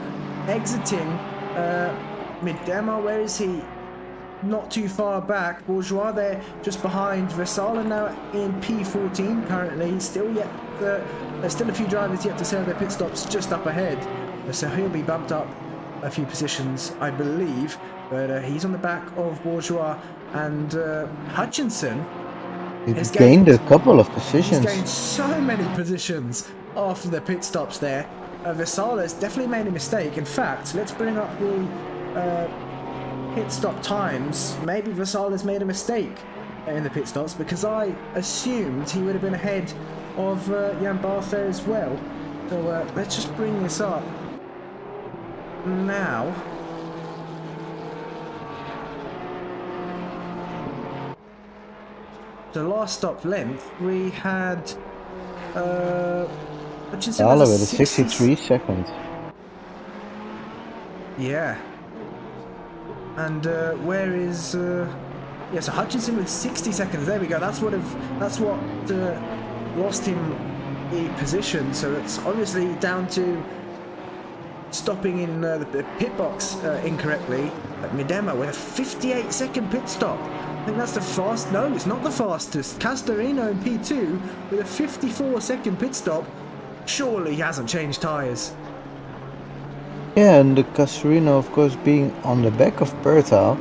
exiting. Midema, where is he? Not too far back. Bourgeois there just behind. Vesala now in P14 currently. Still there's still a few drivers yet to serve their pit stops just up ahead. So he'll be bumped up a few positions, I believe. But he's on the back of Bourgeois, and Hutchinson
He's gained a couple of positions.
He's gained so many positions after the pit stops there. Vesala's definitely made a mistake. In fact, let's bring up the pit stop times. Maybe Vesala's made a mistake in the pit stops, because I assumed he would have been ahead of Jan Barth there as well. So let's just bring this up now. The last stop length we had
Vesala with a 63 seconds.
Yeah. And where is yeah, so Hutchinson with 60 seconds. There we go. That's what lost him a position. So it's obviously down to stopping in the pit box incorrectly. But Midema with a 58-second pit stop. I think that's the fast. No, it's not the fastest. Castorino in P2 with a 54-second pit stop. Surely he hasn't changed tyres.
Yeah, and the Castorino, of course, being on the back of Pertal,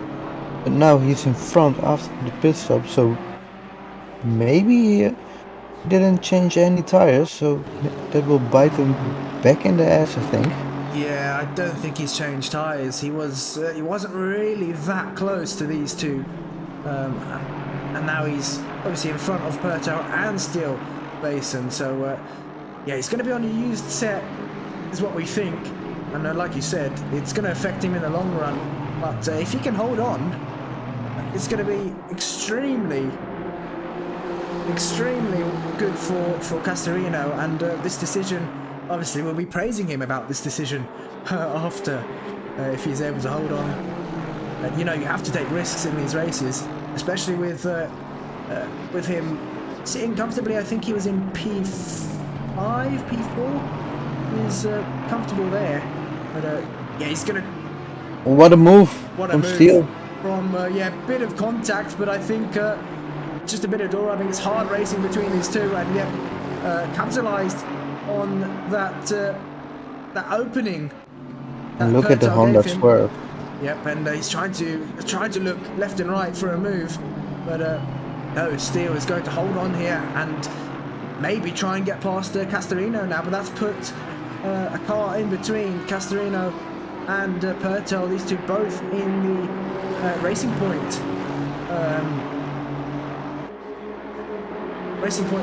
but now he's in front after the pit stop, so maybe he didn't change any tires, so that will bite him back in the ass, I think.
Yeah, I don't think he's changed tyres. He wasn't really that close to these two, and now he's obviously in front of Pertal and Steel Basin. So yeah, he's going to be on a used set, is what we think. And like you said, it's going to affect him in the long run. But if he can hold on, it's going to be extremely good for Castorino. And this decision, obviously, we'll be praising him about this decision after, if he's able to hold on. And, you know, you have to take risks in these races, especially with him sitting comfortably. I think he was in P5, P4. He's comfortable there. But yeah, he's gonna.
What a move from Steel.
From yeah, bit of contact, but I think just a bit of door rubbing. It's hard racing between these two, and yeah, capitalized on that that opening.
And look at the Honda swerve.
Yep, and he's trying to look left and right for a move, but no, Steel is going to hold on here and maybe try and get past Castorino now, but that's put a car in between Castorino and Pertal. These two both in the Racing Point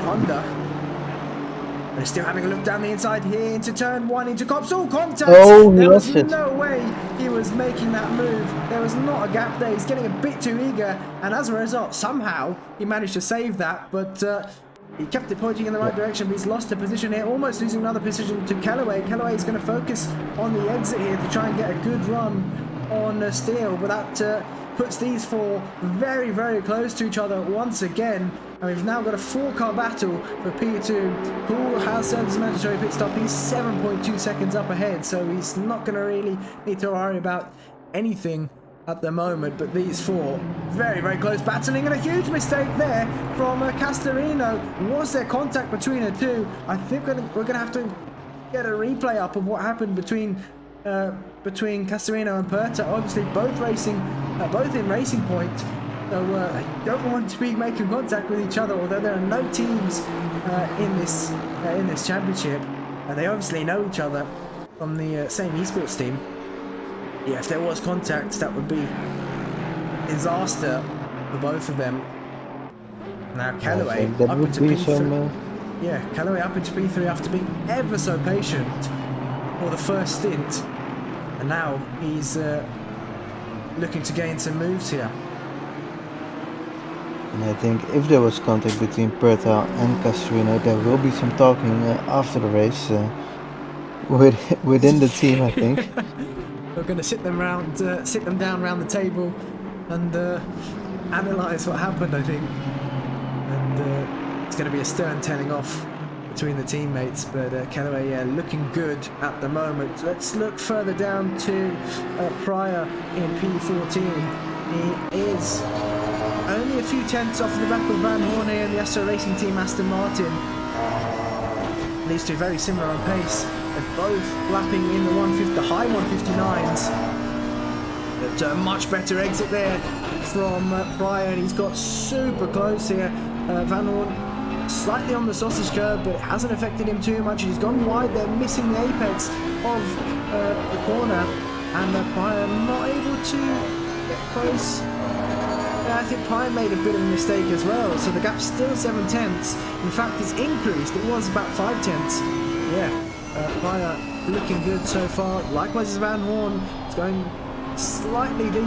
Honda. They're still having a look down the inside here into turn 1 into Cops. Oh, contact!
Oh,
there was
it.
No way he was making that move. There was not a gap there. He's getting a bit too eager, and as a result, somehow he managed to save that, but he kept it pointing in the right direction, but he's lost a position here, almost losing another position to Callaway. Callaway is going to focus on the exit here to try and get a good run on Steel, but that puts these four very, very close to each other once again. And we've now got a 4-car battle for P2. Who has served his mandatory pit stop? He's 7.2 seconds up ahead, so he's not going to really need to worry about anything at the moment. But these four, very, very close battling, and a huge mistake there from Castorino. Was there contact between the two? I think we're going to have to get a replay up of what happened between Castorino and Perta. Obviously, both racing, both in Racing Point. So they don't want to be making contact with each other, although there are no teams in this championship. They obviously know each other from the same esports team. Yeah, if there was contact, that would be disaster for both of them. Now Callaway up into P3. Yeah, Callaway up into P3 after being ever so patient for the first stint, and now he's looking to gain some moves here.
And I think if there was contact between Perta and Castorino, there will be some talking after the race within the team, I think.
We're going to sit them down around the table and analyse what happened, I think. And it's going to be a stern telling off between the teammates, but Callaway looking good at the moment. Let's look further down to Pryor in P14. He is only a few tenths off the back of Van Hoorn here in the Assetto Racing Team Aston Martin. These two very similar on pace. They're both lapping in the high 159s. But a much better exit there from Pryor, and he's got super close here. Van Hoorn slightly on the sausage curve, but it hasn't affected him too much. He's gone wide there, missing the apex of the corner, and Pryor not able to get close. I think Pryor made a bit of a mistake as well, so the gap's still 7 tenths. In fact, it's increased. It was about 5 tenths. Yeah, Pryor looking good so far. Likewise as Van Hoorn. It's going slightly deep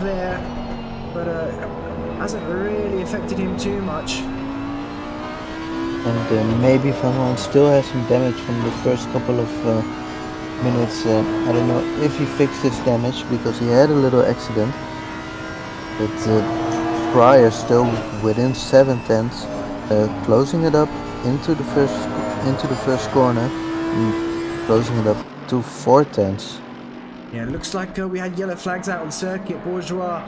there, but hasn't really affected him too much.
And maybe Van Hoorn still has some damage from the first couple of minutes. I don't know if he fixed his damage because he had a little accident. But Pryor still within 7 tenths, closing it up into the first corner, and closing it up to 4 tenths.
Yeah, it looks like we had yellow flags out on circuit. Bourgeois,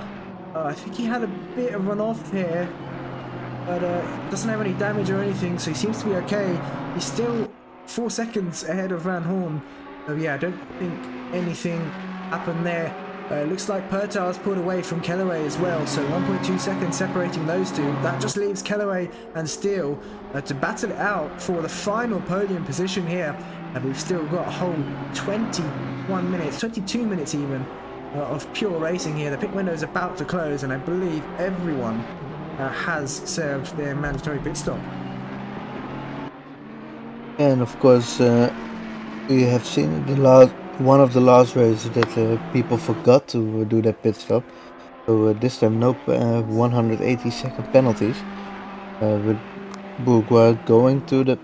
I think he had a bit of run off here, but doesn't have any damage or anything, so he seems to be okay. He's still 4 seconds ahead of Van Hoorn. So yeah, I don't think anything happened there. Looks like Pertar's pulled away from Callaway as well, so 1.2 seconds separating those two. That just leaves Callaway and Steele to battle it out for the final podium position here. And we've still got a whole 21 minutes, 22 minutes even, of pure racing here. The pit window is about to close, and I believe everyone has served their mandatory pit stop.
And of course, we have seen one of the last races that people forgot to do that pit stop. So this time no 180 second penalties. With Bourgeois going to the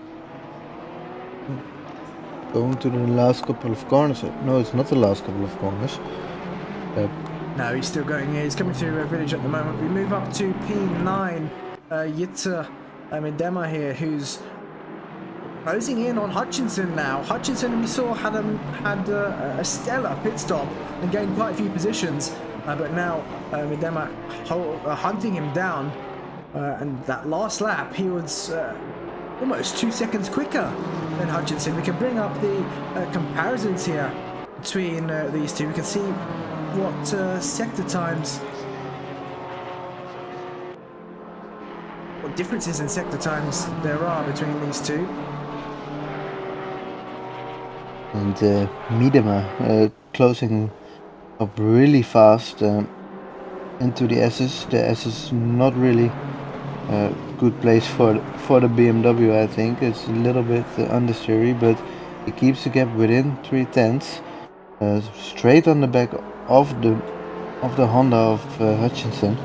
last couple of corners. No, it's not the last couple of corners.
No, he's still going here. He's coming through a village at the moment. We move up to P9. Yitta Midema here, who's closing in on Hutchinson now. Hutchinson, we saw, had a stellar pit stop and gained quite a few positions, but now Midema hunting him down, and that last lap he was almost 2 seconds quicker than Hutchinson. We can bring up the comparisons here between these two. We can see what sector times, what differences in sector times there are between these two.
And Midema closing up really fast into the S's. The S is not really a good place for the BMW, I think. It's a little bit understeery, but he keeps the gap within 3 tenths, straight on the back of the Honda of Hutchinson.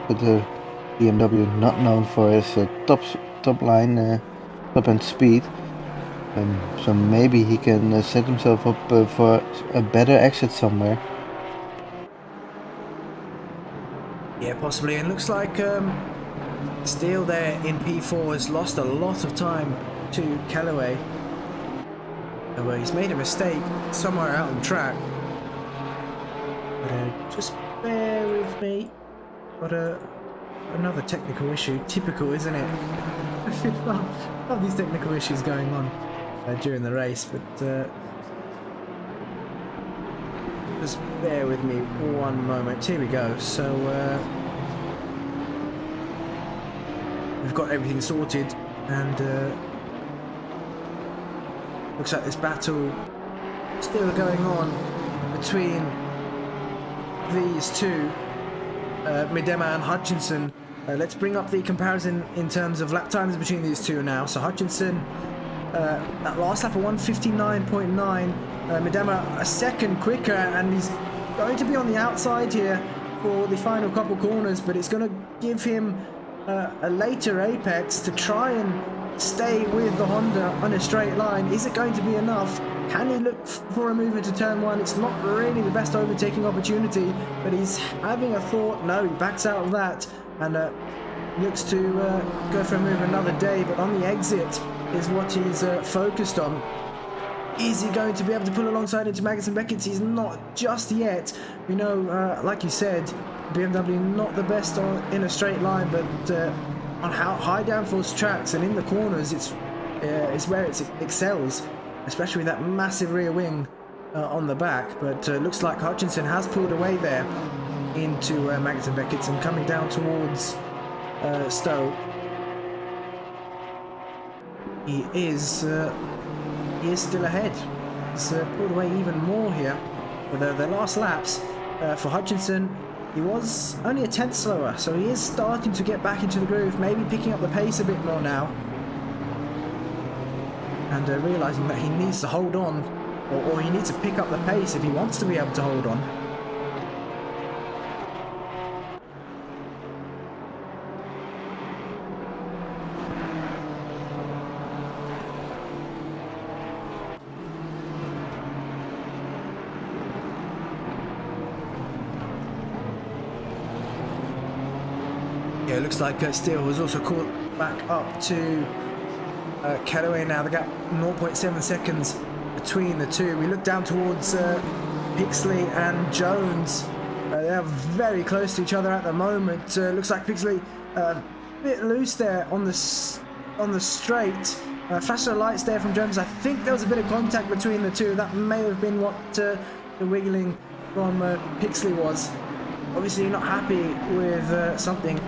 But the BMW not known for his top end speed. So maybe he can set himself up for a better exit somewhere.
Yeah, possibly. And looks like Steele there in P4 has lost a lot of time to Callaway. Where he's made a mistake somewhere out on track. But just bear with me. Got another technical issue. Typical, isn't it? love these technical issues going on during the race, but just bear with me one moment. Here we go. So we've got everything sorted, and looks like this battle still going on between these two, Miedema and Hutchinson. Let's bring up the comparison in terms of lap times between these two now. So Hutchinson, that last lap of 159.9, Miedema a second quicker, and he's going to be on the outside here for the final couple corners, but it's going to give him a later apex to try and stay with the Honda on a straight line. Is it going to be enough? Can he look for a move into turn one? It's not really the best overtaking opportunity, but he's having a thought. No, he backs out of that and looks to go for a move another day, but on the exit is what he's focused on. Is he going to be able to pull alongside into Magnussen Beckett? He's not just yet. We know, like you said, BMW not the best in a straight line, but on how high downforce tracks and in the corners, it's where it excels, especially with that massive rear wing on the back. But looks like Hutchinson has pulled away there into Magnussen Beckett and coming down towards Stowe. He is still ahead. He's pulled away even more here. But the last laps for Hutchinson, he was only a tenth slower, so he is starting to get back into the groove, maybe picking up the pace a bit more now. And realising that he needs to hold on, or he needs to pick up the pace if he wants to be able to hold on. Yeah, it looks like Steele was also caught back up to Callaway now. The gap 0.7 seconds between the two. We look down towards Pixley and Jones. They are very close to each other at the moment. Looks like Pixley a bit loose there on the straight. Flash of lights there from Jones. I think there was a bit of contact between the two. That may have been what the wiggling from Pixley was. Obviously not happy with something.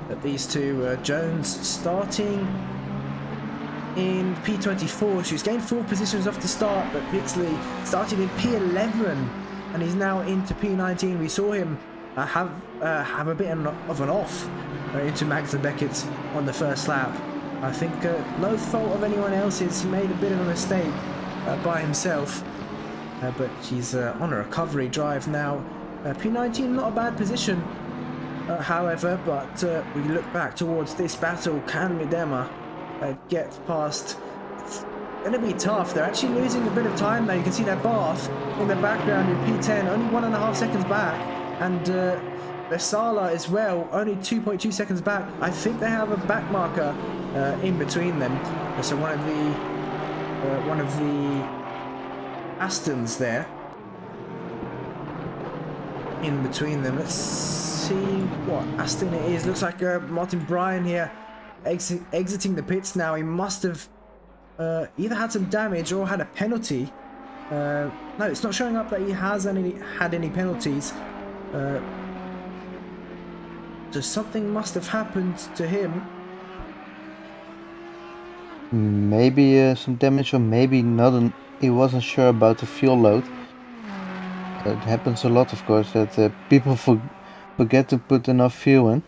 But these two, Jones starting in P24. She's gained 4 positions off the start, but Pixley started in P11 and he's now into P19. We saw him have a bit of an off into Magnussen Beckett on the first lap. I think no fault of anyone else's. He made a bit of a mistake by himself, but he's on a recovery drive now. P19, not a bad position. However, but we look back towards this battle. Can Miedema get past? It's going to be tough. They're actually losing a bit of time now. You can see their Barth in the background in P10, only 1.5 seconds back, and Vesala as well, only 2.2 seconds back. I think they have a back marker in between them. So one of the Astons there in between them. Let's see what Aston it is. Looks like Martin Bryan here exiting the pits now. He must have either had some damage or had a penalty. No, it's not showing up that he has had any penalties. So something must have happened to him.
Maybe some damage, or maybe not. He wasn't sure about the fuel load. It happens a lot, of course, that people forget to put enough fuel in.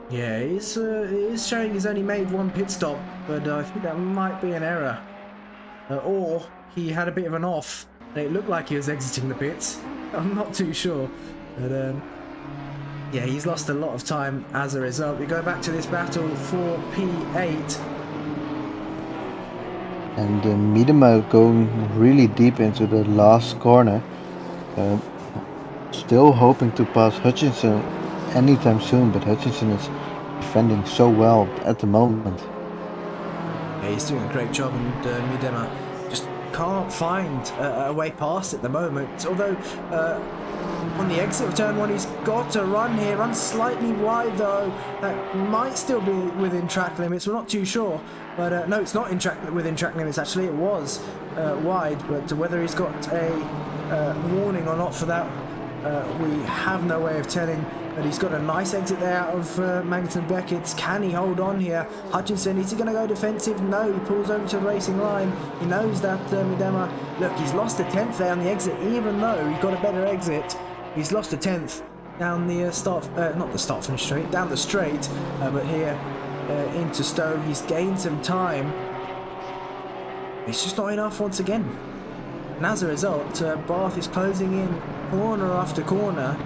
Yeah, it is showing he's only made 1 pit stop, but I think that might be an error. Or he had a bit of an off, and it looked like he was exiting the pits. I'm not too sure. But yeah, he's lost a lot of time as a result. We go back to this battle for P8.
and Miedema going really deep into the last corner. Still hoping to pass Hutchinson anytime soon, but Hutchinson is defending so well at the moment.
Yeah, he's doing a great job, and Miedema just can't find a way past at the moment. Although on the exit of turn 1, he's got to run here, run slightly wide though. That might still be within track limits, we're not too sure. But no, it's not within track limits actually, it was wide, but whether he's got a warning or not for that, we have no way of telling. But he's got a nice exit there out of Magnussen Beckett. Can he hold on here? Hutchinson, is he going to go defensive? No, he pulls over to the racing line. He knows that Miedema, look, he's lost a 10th there on the exit, even though he got a better exit. He's lost a 10th down the not the start finish straight, down the straight, but here into Stowe, he's gained some time. It's just not enough once again. And as a result, Barth is closing in corner after corner,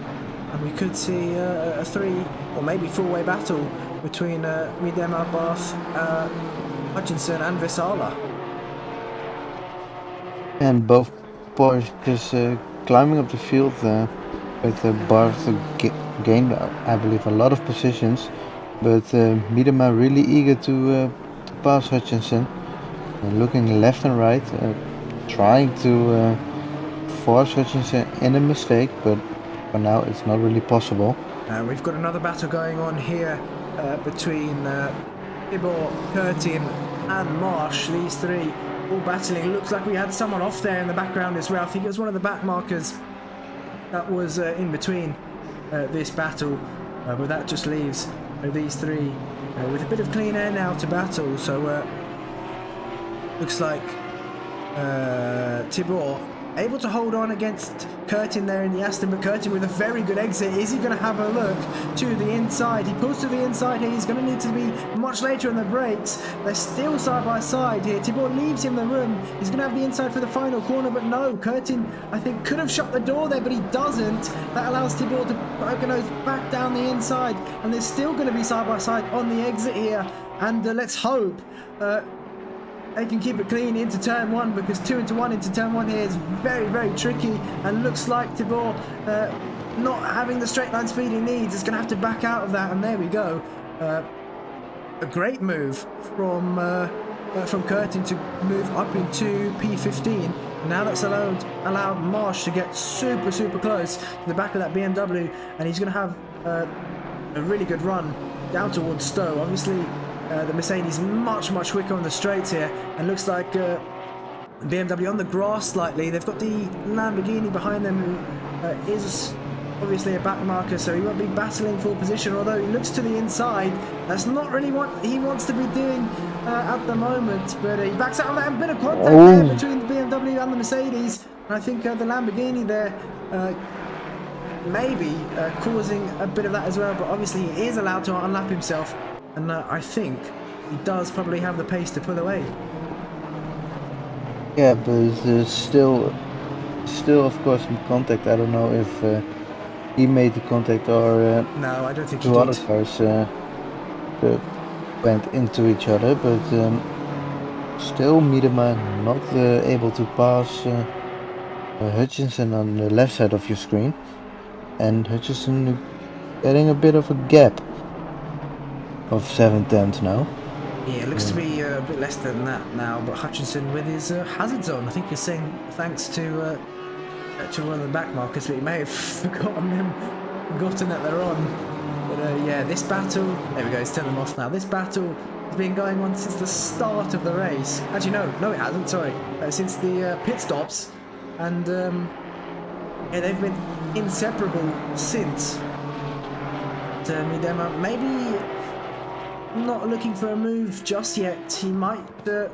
and we could see a 3 or maybe 4-way battle between Miedema, Barth, Hutchinson and Vesala. And
both Porsches climbing up the field with Barth gained, I believe, a lot of positions, but Miedema really eager to pass Hutchinson, looking left and right, trying to force Hutchinson in a mistake, but for now it's not really possible.
We've got another battle going on here between Tibor, Curtin and Marsh. These three all battling. Looks like we had someone off there in the background as well. I think it was one of the back markers that was in between this battle, but that just leaves these three with a bit of clean air now to battle. So looks like Tibor able to hold on against Curtin there in the Aston, but Curtin with a very good exit. Is he going to have a look to the inside? He pulls to the inside here. He's going to need to be much later on the brakes. They're still side by side here. Tibor leaves him the room. He's going to have the inside for the final corner, but no, Curtin, I think, could have shut the door there, but he doesn't. That allows Tibor to organize back down the inside, and they're still going to be side by side on the exit here. And let's hope they can keep it clean into turn 1, because 2 into 1 into turn 1 here is very, very tricky, and looks like Tibor not having the straight line speed he needs is going to have to back out of that. And there we go, a great move from Curtin to move up into P15. Now that's allowed Marsh to get super close to the back of that BMW, and he's going to have a really good run down towards Stowe. Obviously the Mercedes much quicker on the straights here, and looks like BMW on the grass slightly. They've got the Lamborghini behind them, who is obviously a back marker, so he won't be battling for position, although he looks to the inside. That's not really what he wants to be doing at the moment, but he backs out of that. A bit of contact there between the BMW and the Mercedes, and I think the Lamborghini there maybe causing a bit of that as well, but obviously he is allowed to unlap himself. And I think he does probably have the pace to pull away.
Yeah, but there's still of course some contact. I don't know if he made the contact or
no, I don't think he
two
did.
other cars went into each other, but still Miedema not able to pass Hutchinson on the left side of your screen, and Hutchinson getting a bit of a gap of 7/10 now.
Yeah, it looks to be a bit less than that now, but Hutchinson with his hazard zone, I think he's saying thanks to one of the back markers, but he may have forgotten that they're on. But yeah, this battle, there we go, it's turned them off now. This battle has been going on since the start of the race. Actually, no it hasn't, sorry. Since the pit stops, and yeah, they've been inseparable since. Miedema maybe not looking for a move just yet. He might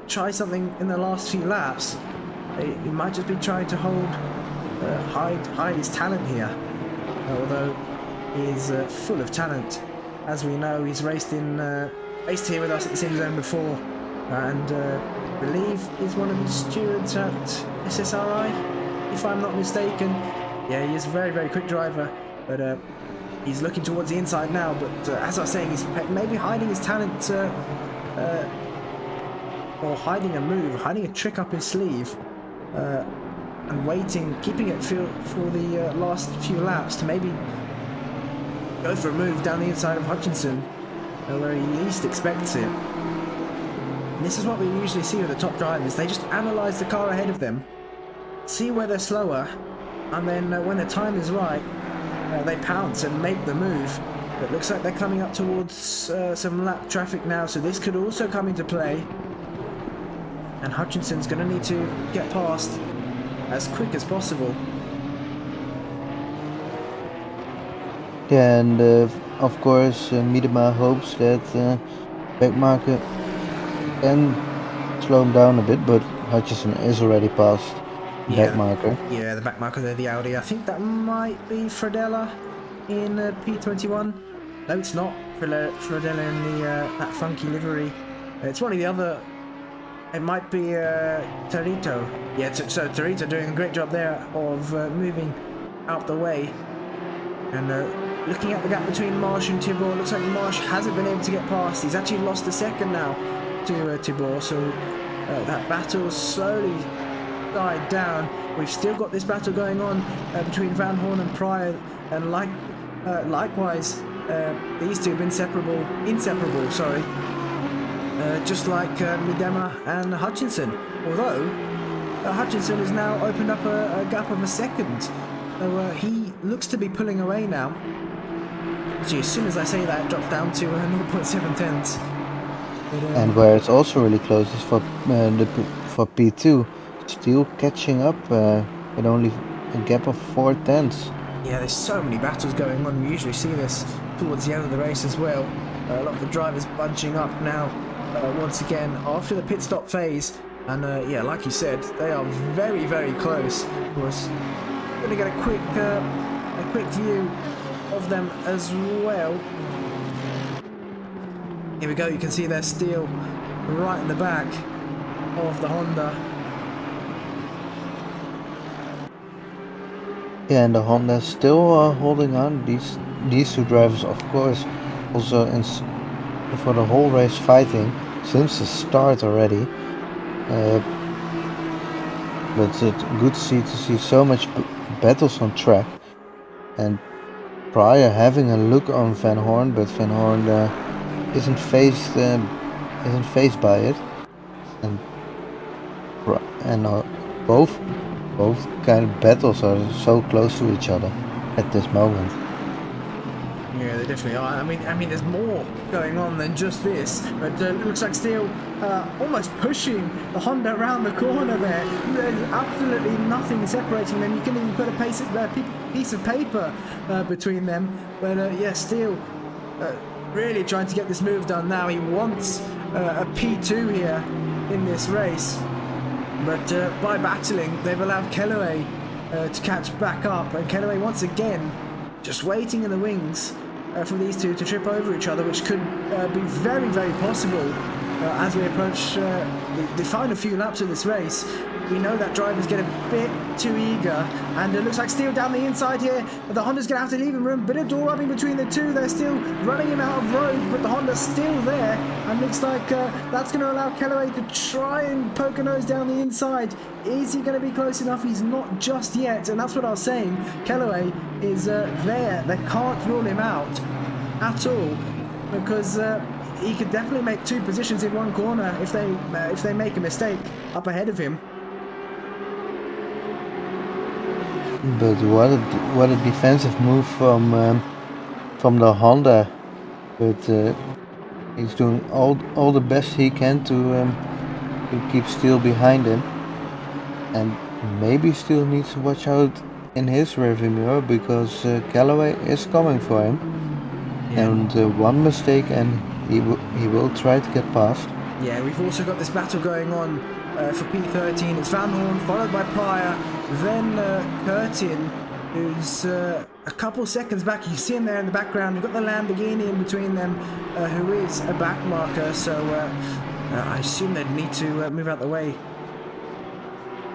try something in the last few laps. He might just be trying to hide his talent here, although he is full of talent. As we know, he's raced here with us at the SimZone before, and I believe he's one of the stewards at SSRI, if I'm not mistaken. Yeah, he is a very quick driver, but he's looking towards the inside now, but as I was saying, he's maybe hiding his talent or hiding a move, hiding a trick up his sleeve, and waiting, keeping it for the last few laps to maybe go for a move down the inside of Hutchinson, where he least expects it. And this is what we usually see with the top drivers. They just analyze the car ahead of them, see where they're slower, and then when the time is right, they pounce and make the move. It looks like they're coming up towards some lap traffic now, so this could also come into play. And Hutchinson's going to need to get past as quick as possible.
Yeah, and of course Miedema hopes that backmarker can slow him down a bit, but Hutchinson is already past the backmarker.
Yeah, the backmarker there, the Audi. I think that might be Fredella in P21. No, it's not Fredella in the that funky livery. It's one of the other. It might be Torito. Yeah, so Torito doing a great job there of moving out the way. And looking at the gap between Marsh and Tibor, looks like Marsh hasn't been able to get past. He's actually lost a second now to Tibor, so that battle slowly died down. We've still got this battle going on between Van Hoorn and Pryor, and likewise, these two have been inseparable, sorry. Just like Miedema and Hutchinson. Although Hutchinson has now opened up a gap of a second, so he looks to be pulling away now. Gee, as soon as I say that, it drops down to 0.7 tenths.
And where it's also really close is for P2, still catching up with only a gap of 4 tenths.
Yeah, there's so many battles going on. We usually see this towards the end of the race as well. A lot of the drivers bunching up now once again after the pit stop phase. And yeah, like you said, they are very, very close. We're going to get a quick view of them as well. Here we go, you can see their steel right in the back of the Honda.
Yeah, and the Honda still holding on. These two drivers, of course, also for the whole race fighting since the start already. But it's good to see so much battles on track. And Pryor having a look on Van Hoorn, but Van Hoorn isn't phased by it, and both kind of battles are so close to each other at this moment.
Yeah, they definitely are. I mean, there's more going on than just this, but it looks like Steele almost pushing the Honda around the corner there. There's absolutely nothing separating them. You can even put a piece of paper between them. But yeah, Steele really trying to get this move done now. He wants a P2 here in this race. But by battling, they've allowed Kellaway to catch back up. And Kellaway once again just waiting in the wings for these two to trip over each other, which could be very, very possible as we approach the final few laps of this race. We know that drivers get a bit too eager, and it looks like Steele down the inside here. The Honda's going to have to leave him room. Bit of door rubbing between the two. They're still running him out of road, but the Honda's still there, and looks like that's going to allow Kellaway to try and poke a nose down the inside. Is he going to be close enough? He's not just yet, and that's what I was saying. Kellaway is there. They can't rule him out at all, because he could definitely make two positions in one corner if they make a mistake up ahead of him.
But what a defensive move from the Honda. But he's doing all the best he can to keep Steele behind him, and maybe Steele needs to watch out in his rearview mirror, because Kellaway is coming for him. Yeah. And one mistake and he will try to get past.
Yeah, we've also got this battle going on for P13. It's Van Hoorn followed by Pryor, then Curtin, who's a couple seconds back. You see him there in the background. We've got the Lamborghini in between them, who is a back marker, so I assume they'd need to move out the way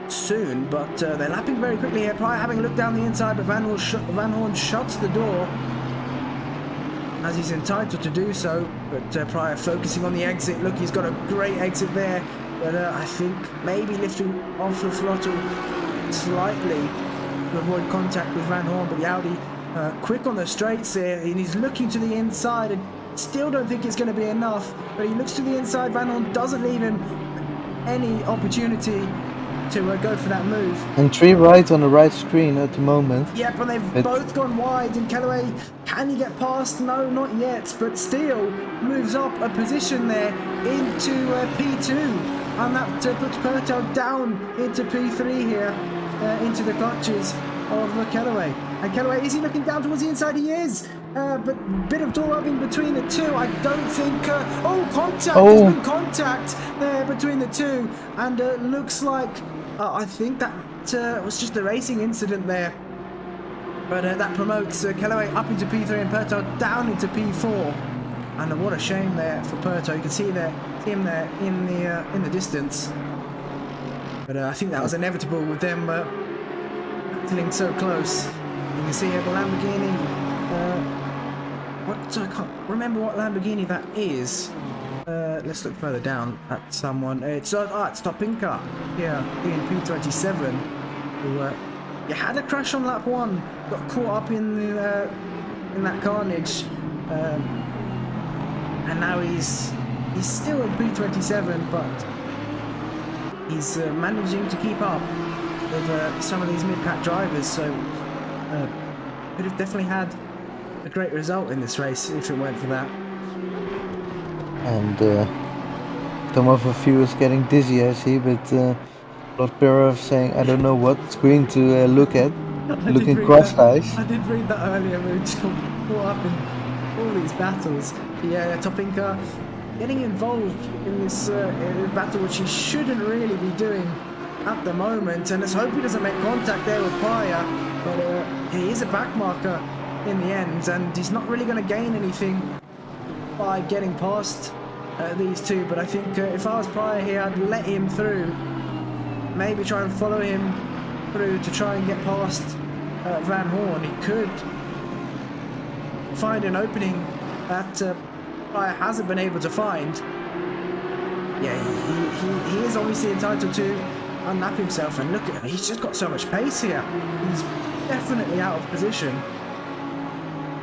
soon, but they're lapping very quickly here. Pryor having a look down the inside, but Van Hoorn shuts the door, as he's entitled to do so. But Pryor focusing on the exit. Look, he's got a great exit there. but I think maybe lifting off the throttle slightly to avoid contact with Van Hoorn, but the Audi quick on the straights there, and he's looking to the inside, and still don't think it's going to be enough, but he looks to the inside. Van Hoorn doesn't leave him any opportunity to go for that move.
And 3 right on the right screen at the moment.
Yep, and they've both gone wide, and Callaway, can he get past? No, not yet, but still moves up a position there into P2, and that puts Purto down into P3 here, into the clutches of Callaway. And Callaway, is he looking down towards the inside? He is, but bit of door rubbing between the two. I don't think, contact, there's been contact there between the two, and looks like, I think that was just a racing incident there. But that promotes Callaway up into P3 and Purto down into P4. And what a shame there for Purto. You can see him there in the distance. But I think that was inevitable with them battling so close. You can see the Lamborghini. I can't remember what Lamborghini that is. Let's look further down at someone. It's Topinka here in P27, who had a crash on lap 1, got caught up in that carnage, and now he's still in P27, but he's managing to keep up with some of these mid-pack drivers. So could have definitely had a great result in this race if it weren't for that.
And some of a few is getting dizzy, I see, but Lord Pirov saying, I don't know what screen to look at. Looking cross-eyes.
I did read that earlier, we just got caught up in all these battles. Yeah, Topinka getting involved in this battle, which he shouldn't really be doing at the moment. And let's hope he doesn't make contact there with Pryor, but he is a backmarker in the end, and he's not really going to gain anything by getting past these two. But I think if I was Pryor here, I'd let him through, maybe try and follow him through to try and get past Van Hoorn. He could find an opening that Pryor hasn't been able to find. Yeah, he is obviously entitled to unlap himself, and look at him, he's just got so much pace here. He's definitely out of position.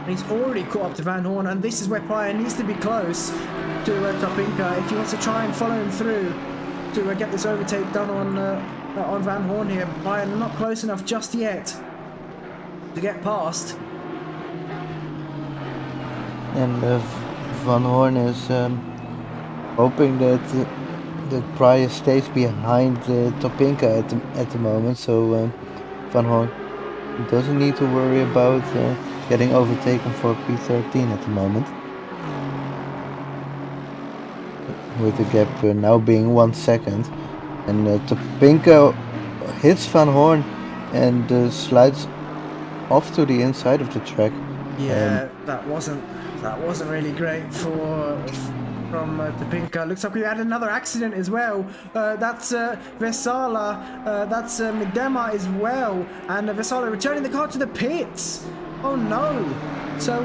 He's already caught up to Van Hoorn, and this is where Pryor needs to be close to Topinka if he wants to try and follow him through to get this overtake done on Van Hoorn here. Pryor not close enough just yet to get past.
And Van Hoorn is hoping that Pryor stays behind Topinka at the moment, so Van Hoorn doesn't need to worry about getting overtaken for P13 at the moment. With the gap now being 1 second. And Topinka hits Van Hoorn and slides off to the inside of the track.
Yeah, that wasn't really great from Topinka. Looks like we had another accident as well. That's Vesala, that's Midema as well, and Vesala returning the car to the pits. Oh no! So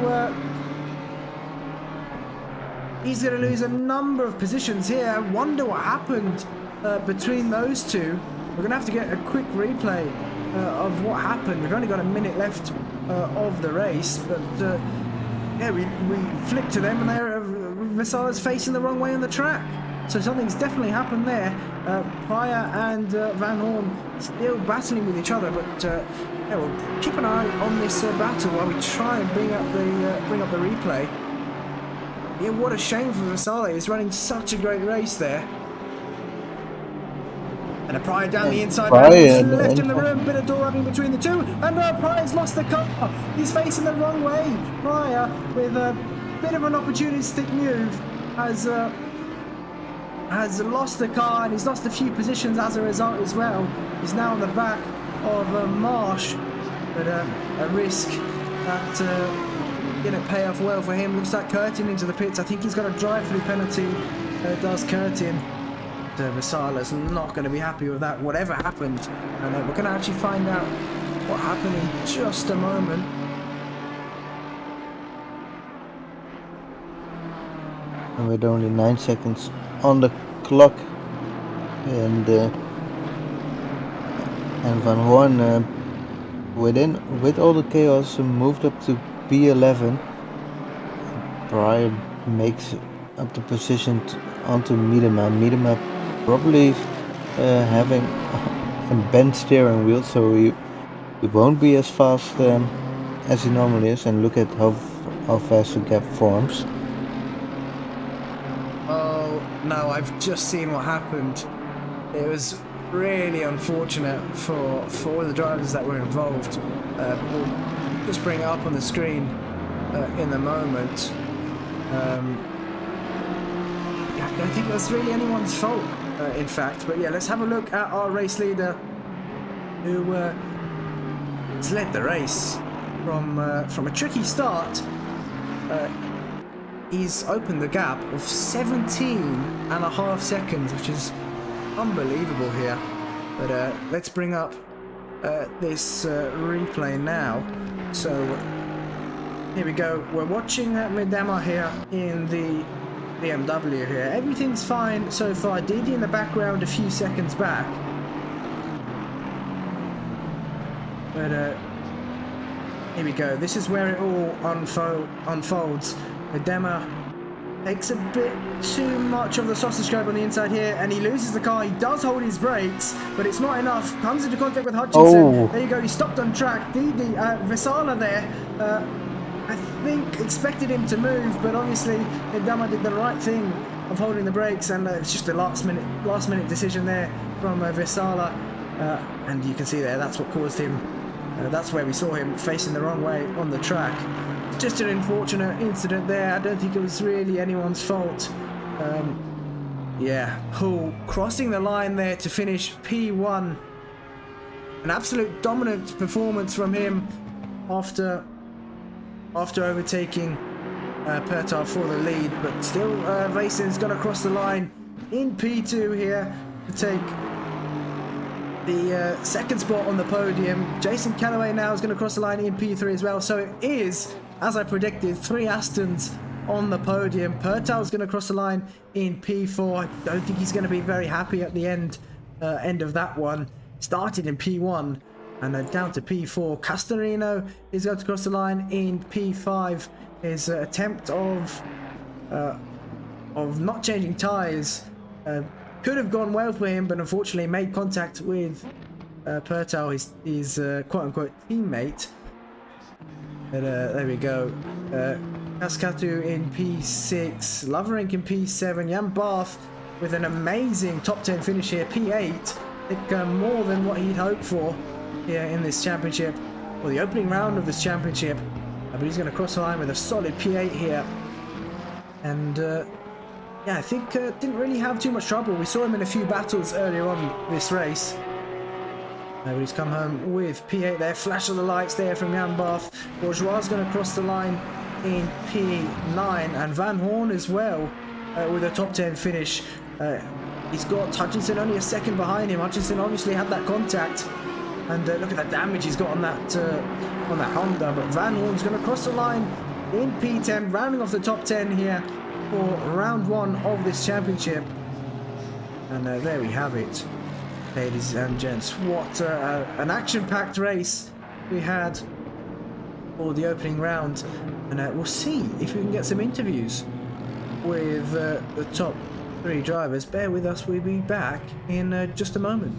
he's going to lose a number of positions here. I wonder what happened between those two. We're going to have to get a quick replay of what happened. We've only got a minute left of the race, but yeah, we flicked to them, and Vesala's facing the wrong way on the track. So something's definitely happened there. Pryor and Van Hoorn still battling with each other, but yeah, we'll keep an eye on this battle while we try and bring up the replay. Yeah, what a shame for Vesala. He's running such a great race there. And a Pryor down the inside, left in the room, bit of door rubbing between the two, and Pryor's lost the car. He's facing the wrong way. Pryor, with a bit of an opportunistic move, has lost the car, and he's lost a few positions as a result as well. He's now on the back of Marsh, but a risk that didn't pay off well for him. Looks like Curtin into the pits. I think he's got a drive-through penalty, does Curtin. Vesala's not going to be happy with that, whatever happened, and we're going to actually find out what happened in just a moment.
And with only 9 seconds on the clock, and Van Hoorn with all the chaos moved up to P11. Brian makes up the position onto Miedema. Miedema probably having a bent steering wheel, so he won't be as fast as he normally is. And look at how fast the gap forms.
Oh no, I've just seen what happened. It was really unfortunate for all the drivers that were involved. We'll just bring it up on the screen in a moment. I don't think it was really anyone's fault, in fact. But yeah, let's have a look at our race leader, who has led the race from a tricky start. He's opened the gap of 17.5 seconds, which is unbelievable here. But let's bring up this replay now. So here we go. We're watching Miedema here in the BMW here. Everything's fine so far. Deedee in the background a few seconds back. But here we go. This is where it all unfolds. Miedema takes a bit too much of the sausage scope on the inside here, and he loses the car. He does hold his brakes, but it's not enough. Comes into contact with Hutchinson.
Oh.
There you go. He stopped on track. Deedee, Vesala there, I think expected him to move, but obviously Miedema did the right thing of holding the brakes, and it's just a last minute decision there from Vesala, and you can see there that's what caused him. That's where we saw him facing the wrong way on the track. Just an unfortunate incident there. I don't think it was really anyone's fault. Yeah, Hull crossing the line there to finish P1. An absolute dominant performance from him after overtaking Pertal for the lead, but still Vaesen's going to cross the line in P2 here to take the second spot on the podium. Jason Callaway now is going to cross the line in P3 as well. So it is, as I predicted, 3 Astons on the podium. Pertal's going to cross the line in P4. I don't think he's going to be very happy at the end of that one. Started in P1 and down to P4. Castorino is going to cross the line in P5. His attempt of not changing tyres could have gone well for him, but unfortunately made contact with Pertal, his quote-unquote teammate. But there we go. Cascatu in P6, Loverink in P7, Jan Barth with an amazing top 10 finish here, P8. I think more than what he'd hoped for here in this championship, or the opening round of this championship. But he's going to cross the line with a solid P8 here. And yeah, I think didn't really have too much trouble. We saw him in a few battles earlier on this race. But he's come home with P8 there. Flash of the lights there from Jan Barth. Bourgeois is going to cross the line in P9. And Van Hoorn as well with a top 10 finish. He's got Hutchinson only a second behind him. Hutchinson obviously had that contact. And look at the damage he's got on that Honda. But Van Hoorn's going to cross the line in P10, rounding off the top 10 here for round 1 of this championship. And there we have it, ladies and gents. What an action-packed race we had for the opening round. And we'll see if we can get some interviews with the top 3 drivers. Bear with us, we'll be back in just a moment.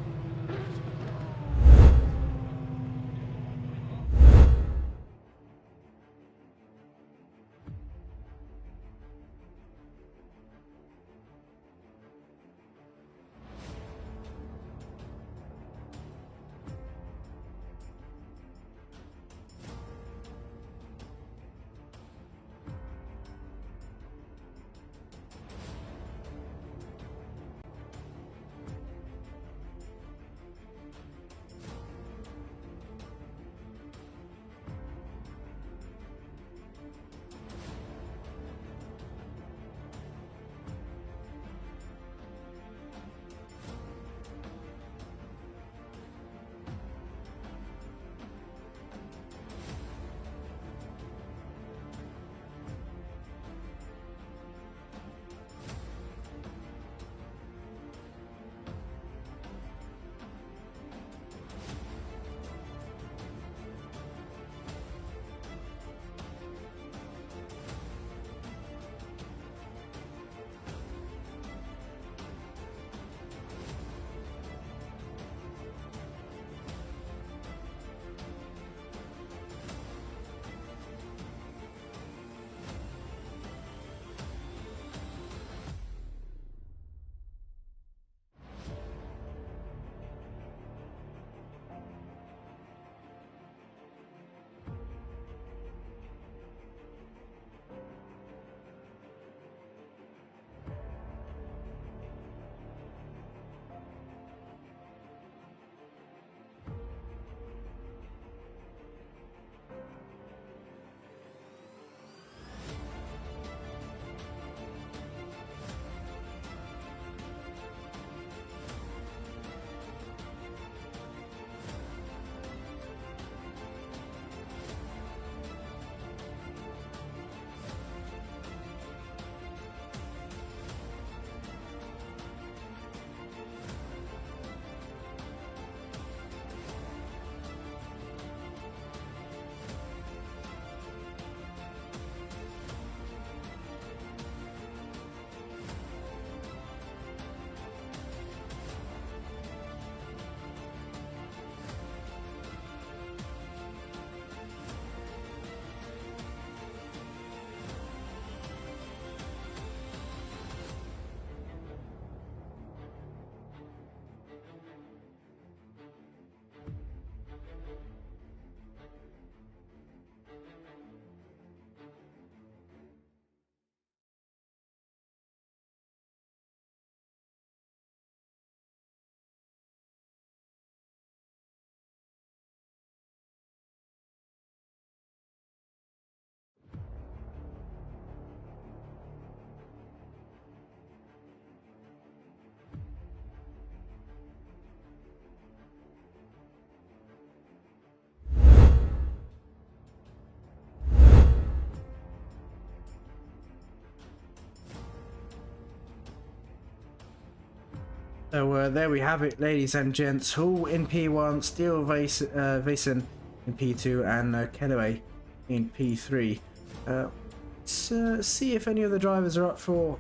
So there we have it, ladies and gents. Hull in P1, Steele Vason in P2, and Kellaway in P3. Let's see if any of the drivers are up for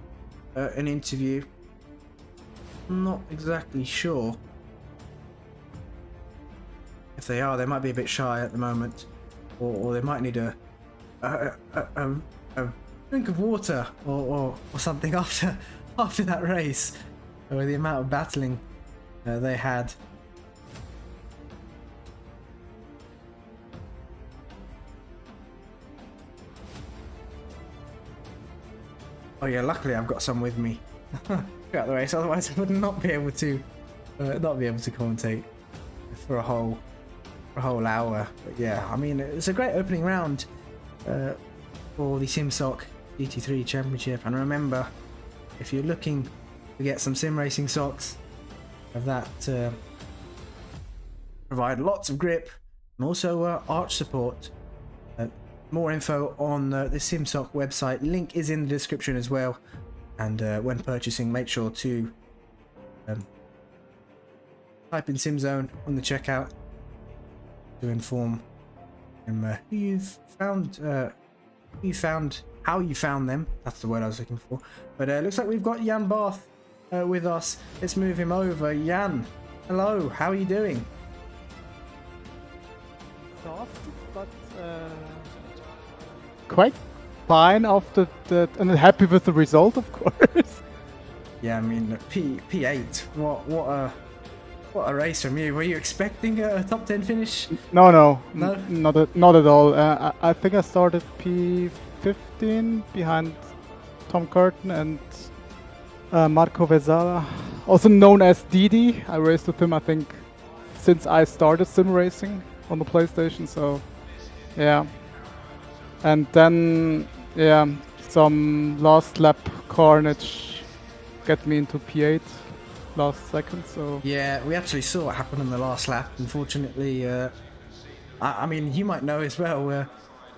an interview. I'm not exactly sure. If they are, they might be a bit shy at the moment, or they might need a drink of water or something after that race, with the amount of battling they had. Oh yeah, luckily I've got some with me throughout the race. Otherwise, I would not be able to commentate for a whole hour. But yeah, I mean, it's a great opening round for the SimSok GT3 Championship. And remember, if you're looking to get some sim racing socks of that provide lots of grip and also arch support, more info on the SimSok website. Link is in the description as well. And when purchasing, make sure to type in SimZone on the checkout to inform them how you found them. That's the word I was looking for. But it looks like we've got Jan Barth with us. Let's move him over. Jan, hello, how are you doing?
Exhausted, but quite fine after that, and happy with the result, of course.
Yeah, I mean, P8. What a race from you. Were you expecting a top 10 finish?
No,
No?
not at all. I think I started P15 behind Tom Curtin and Marco Vezala, also known as Didi. I raced with him, I think, since I started sim racing on the PlayStation. So, yeah. And then, yeah, some last lap carnage got me into P8 last second. So
Yeah, we actually saw what happened on the last lap. Unfortunately, I mean, you might know as well.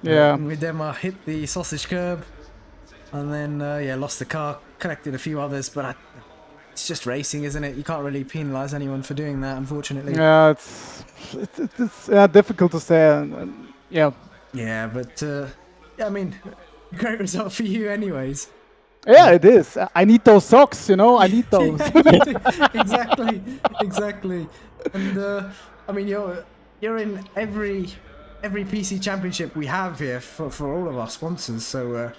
yeah,
Widema hit the sausage curb, and then yeah, lost the car, collected a few others. But it's just racing, isn't it? You can't really penalise anyone for doing that, unfortunately.
yeah, it's difficult to say. Yeah.
Yeah, but yeah, I mean, great result for you, anyways.
Yeah, it is. I need those socks, you know. I need those.
exactly. And I mean, you're in every PC championship we have here for all of our sponsors. So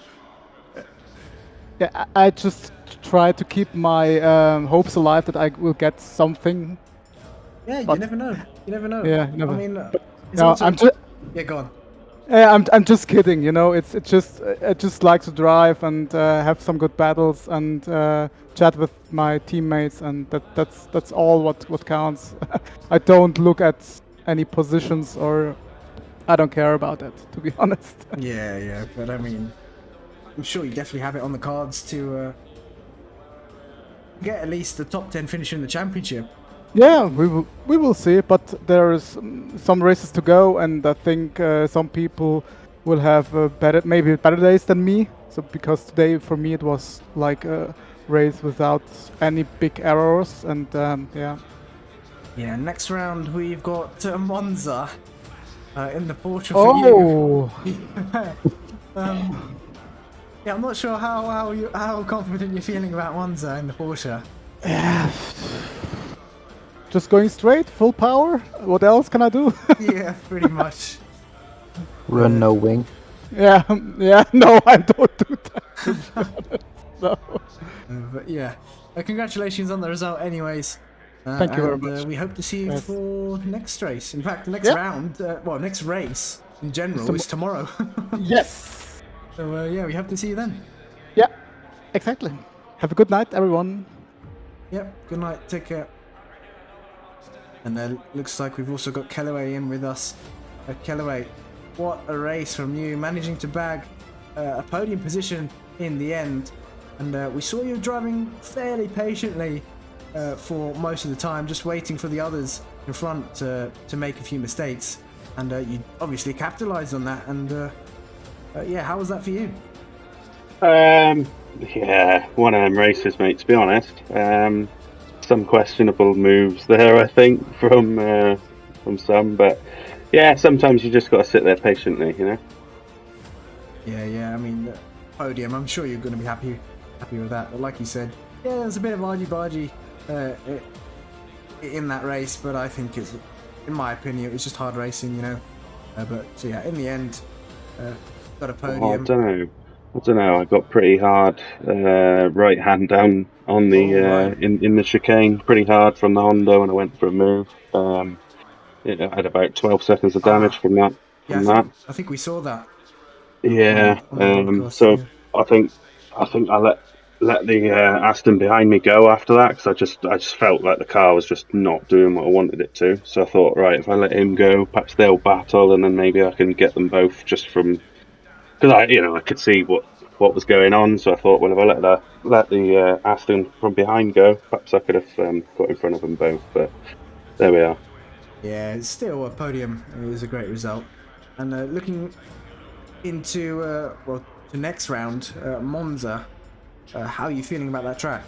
yeah, I just try to keep my hopes alive that I will get something.
yeah,
But-
you never know. You never know.
Yeah, never.
I mean, it's
No,
also-
I'm just.
yeah, go on.
Yeah, I'm just kidding, you know. It's just I just like to drive and have some good battles and chat with my teammates, and that's all what counts. I don't look at any positions, or I don't care about that, to be honest.
Yeah, but I mean, I'm sure you definitely have it on the cards to get at least the top 10 finish in the championship.
Yeah, we will see, but there's some races to go, and I think some people will have maybe better days than me. So because today for me it was like a race without any big errors, and yeah.
Yeah, next round we've got Monza in the Porsche for you.
Oh,
Yeah, I'm not sure how confident you're feeling about Monza in the Porsche.
yeah. Just going straight, full power. What else can I do?
Yeah, pretty much.
Run no wing.
yeah, no, I don't do that. To be honest. No.
But yeah, congratulations on the result anyways.
Thank you very
and,
much.
We hope to see you
Yes.
for next race. In fact, the next
Yeah.
round, next race in general is tomorrow.
Yes.
So yeah, we hope to see you then.
Yeah, exactly. Have a good night, everyone.
Yep, good night, take care. And looks like we've also got Kellaway in with us. Kellaway, what a race from you, managing to bag a podium position in the end. And we saw you driving fairly patiently for most of the time, just waiting for the others in front to make a few mistakes. And you obviously capitalized on that. And yeah, how was that for you?
Yeah, one of them races, mate, to be honest. some questionable moves there, I think, from some. But yeah, sometimes you just got to sit there patiently, you know.
Yeah. I mean, the podium. I'm sure you're going to be happy with that. But like you said, yeah, there's a bit of argy-bargy in that race, but I think it's, in my opinion, it was just hard racing, you know. But so yeah, in the end, got a podium.
I don't know. I got pretty hard right hand down on the
right.
in the chicane, pretty hard from the Honda when I went for a move. I had about 12 seconds of damage from that.
Yeah, I think we saw that.
Yeah.
On the broadcast,
So
yeah.
I think I let the Aston behind me go after that because I just felt like the car was just not doing what I wanted it to. So I thought, right, if I let him go, perhaps they'll battle, and then maybe I can get them both just from because I could see what was going on. So I thought, well, if I let the Aston from behind go, perhaps I could have got in front of them both. But there we are.
Yeah, it's still a podium. It was a great result. And looking into the next round, Monza. How are you feeling about that track?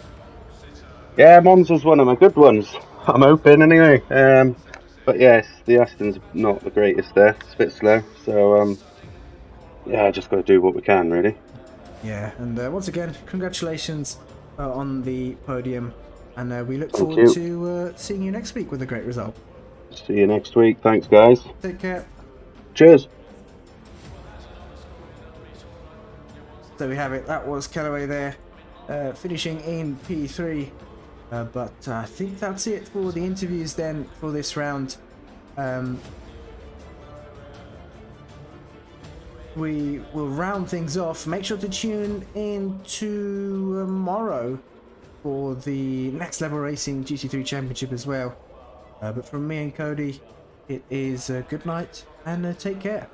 Yeah, Monza's one of my good ones. I'm hoping anyway. But yes, the Aston's not the greatest there. It's a bit slow. So yeah, just got to do what we can, really.
Yeah, and once again, congratulations on the podium, and we look
Thank
forward
you.
to seeing you next week with a great result.
See you next week. Thanks, guys.
Take care.
Cheers.
So we have it. That was Callaway there, finishing in P3. But I think that's it for the interviews then for this round. We will round things off. Make sure to tune in tomorrow for the Next Level Racing GT3 Championship as well. But from me and Cody, it is good night and take care.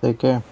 Take care.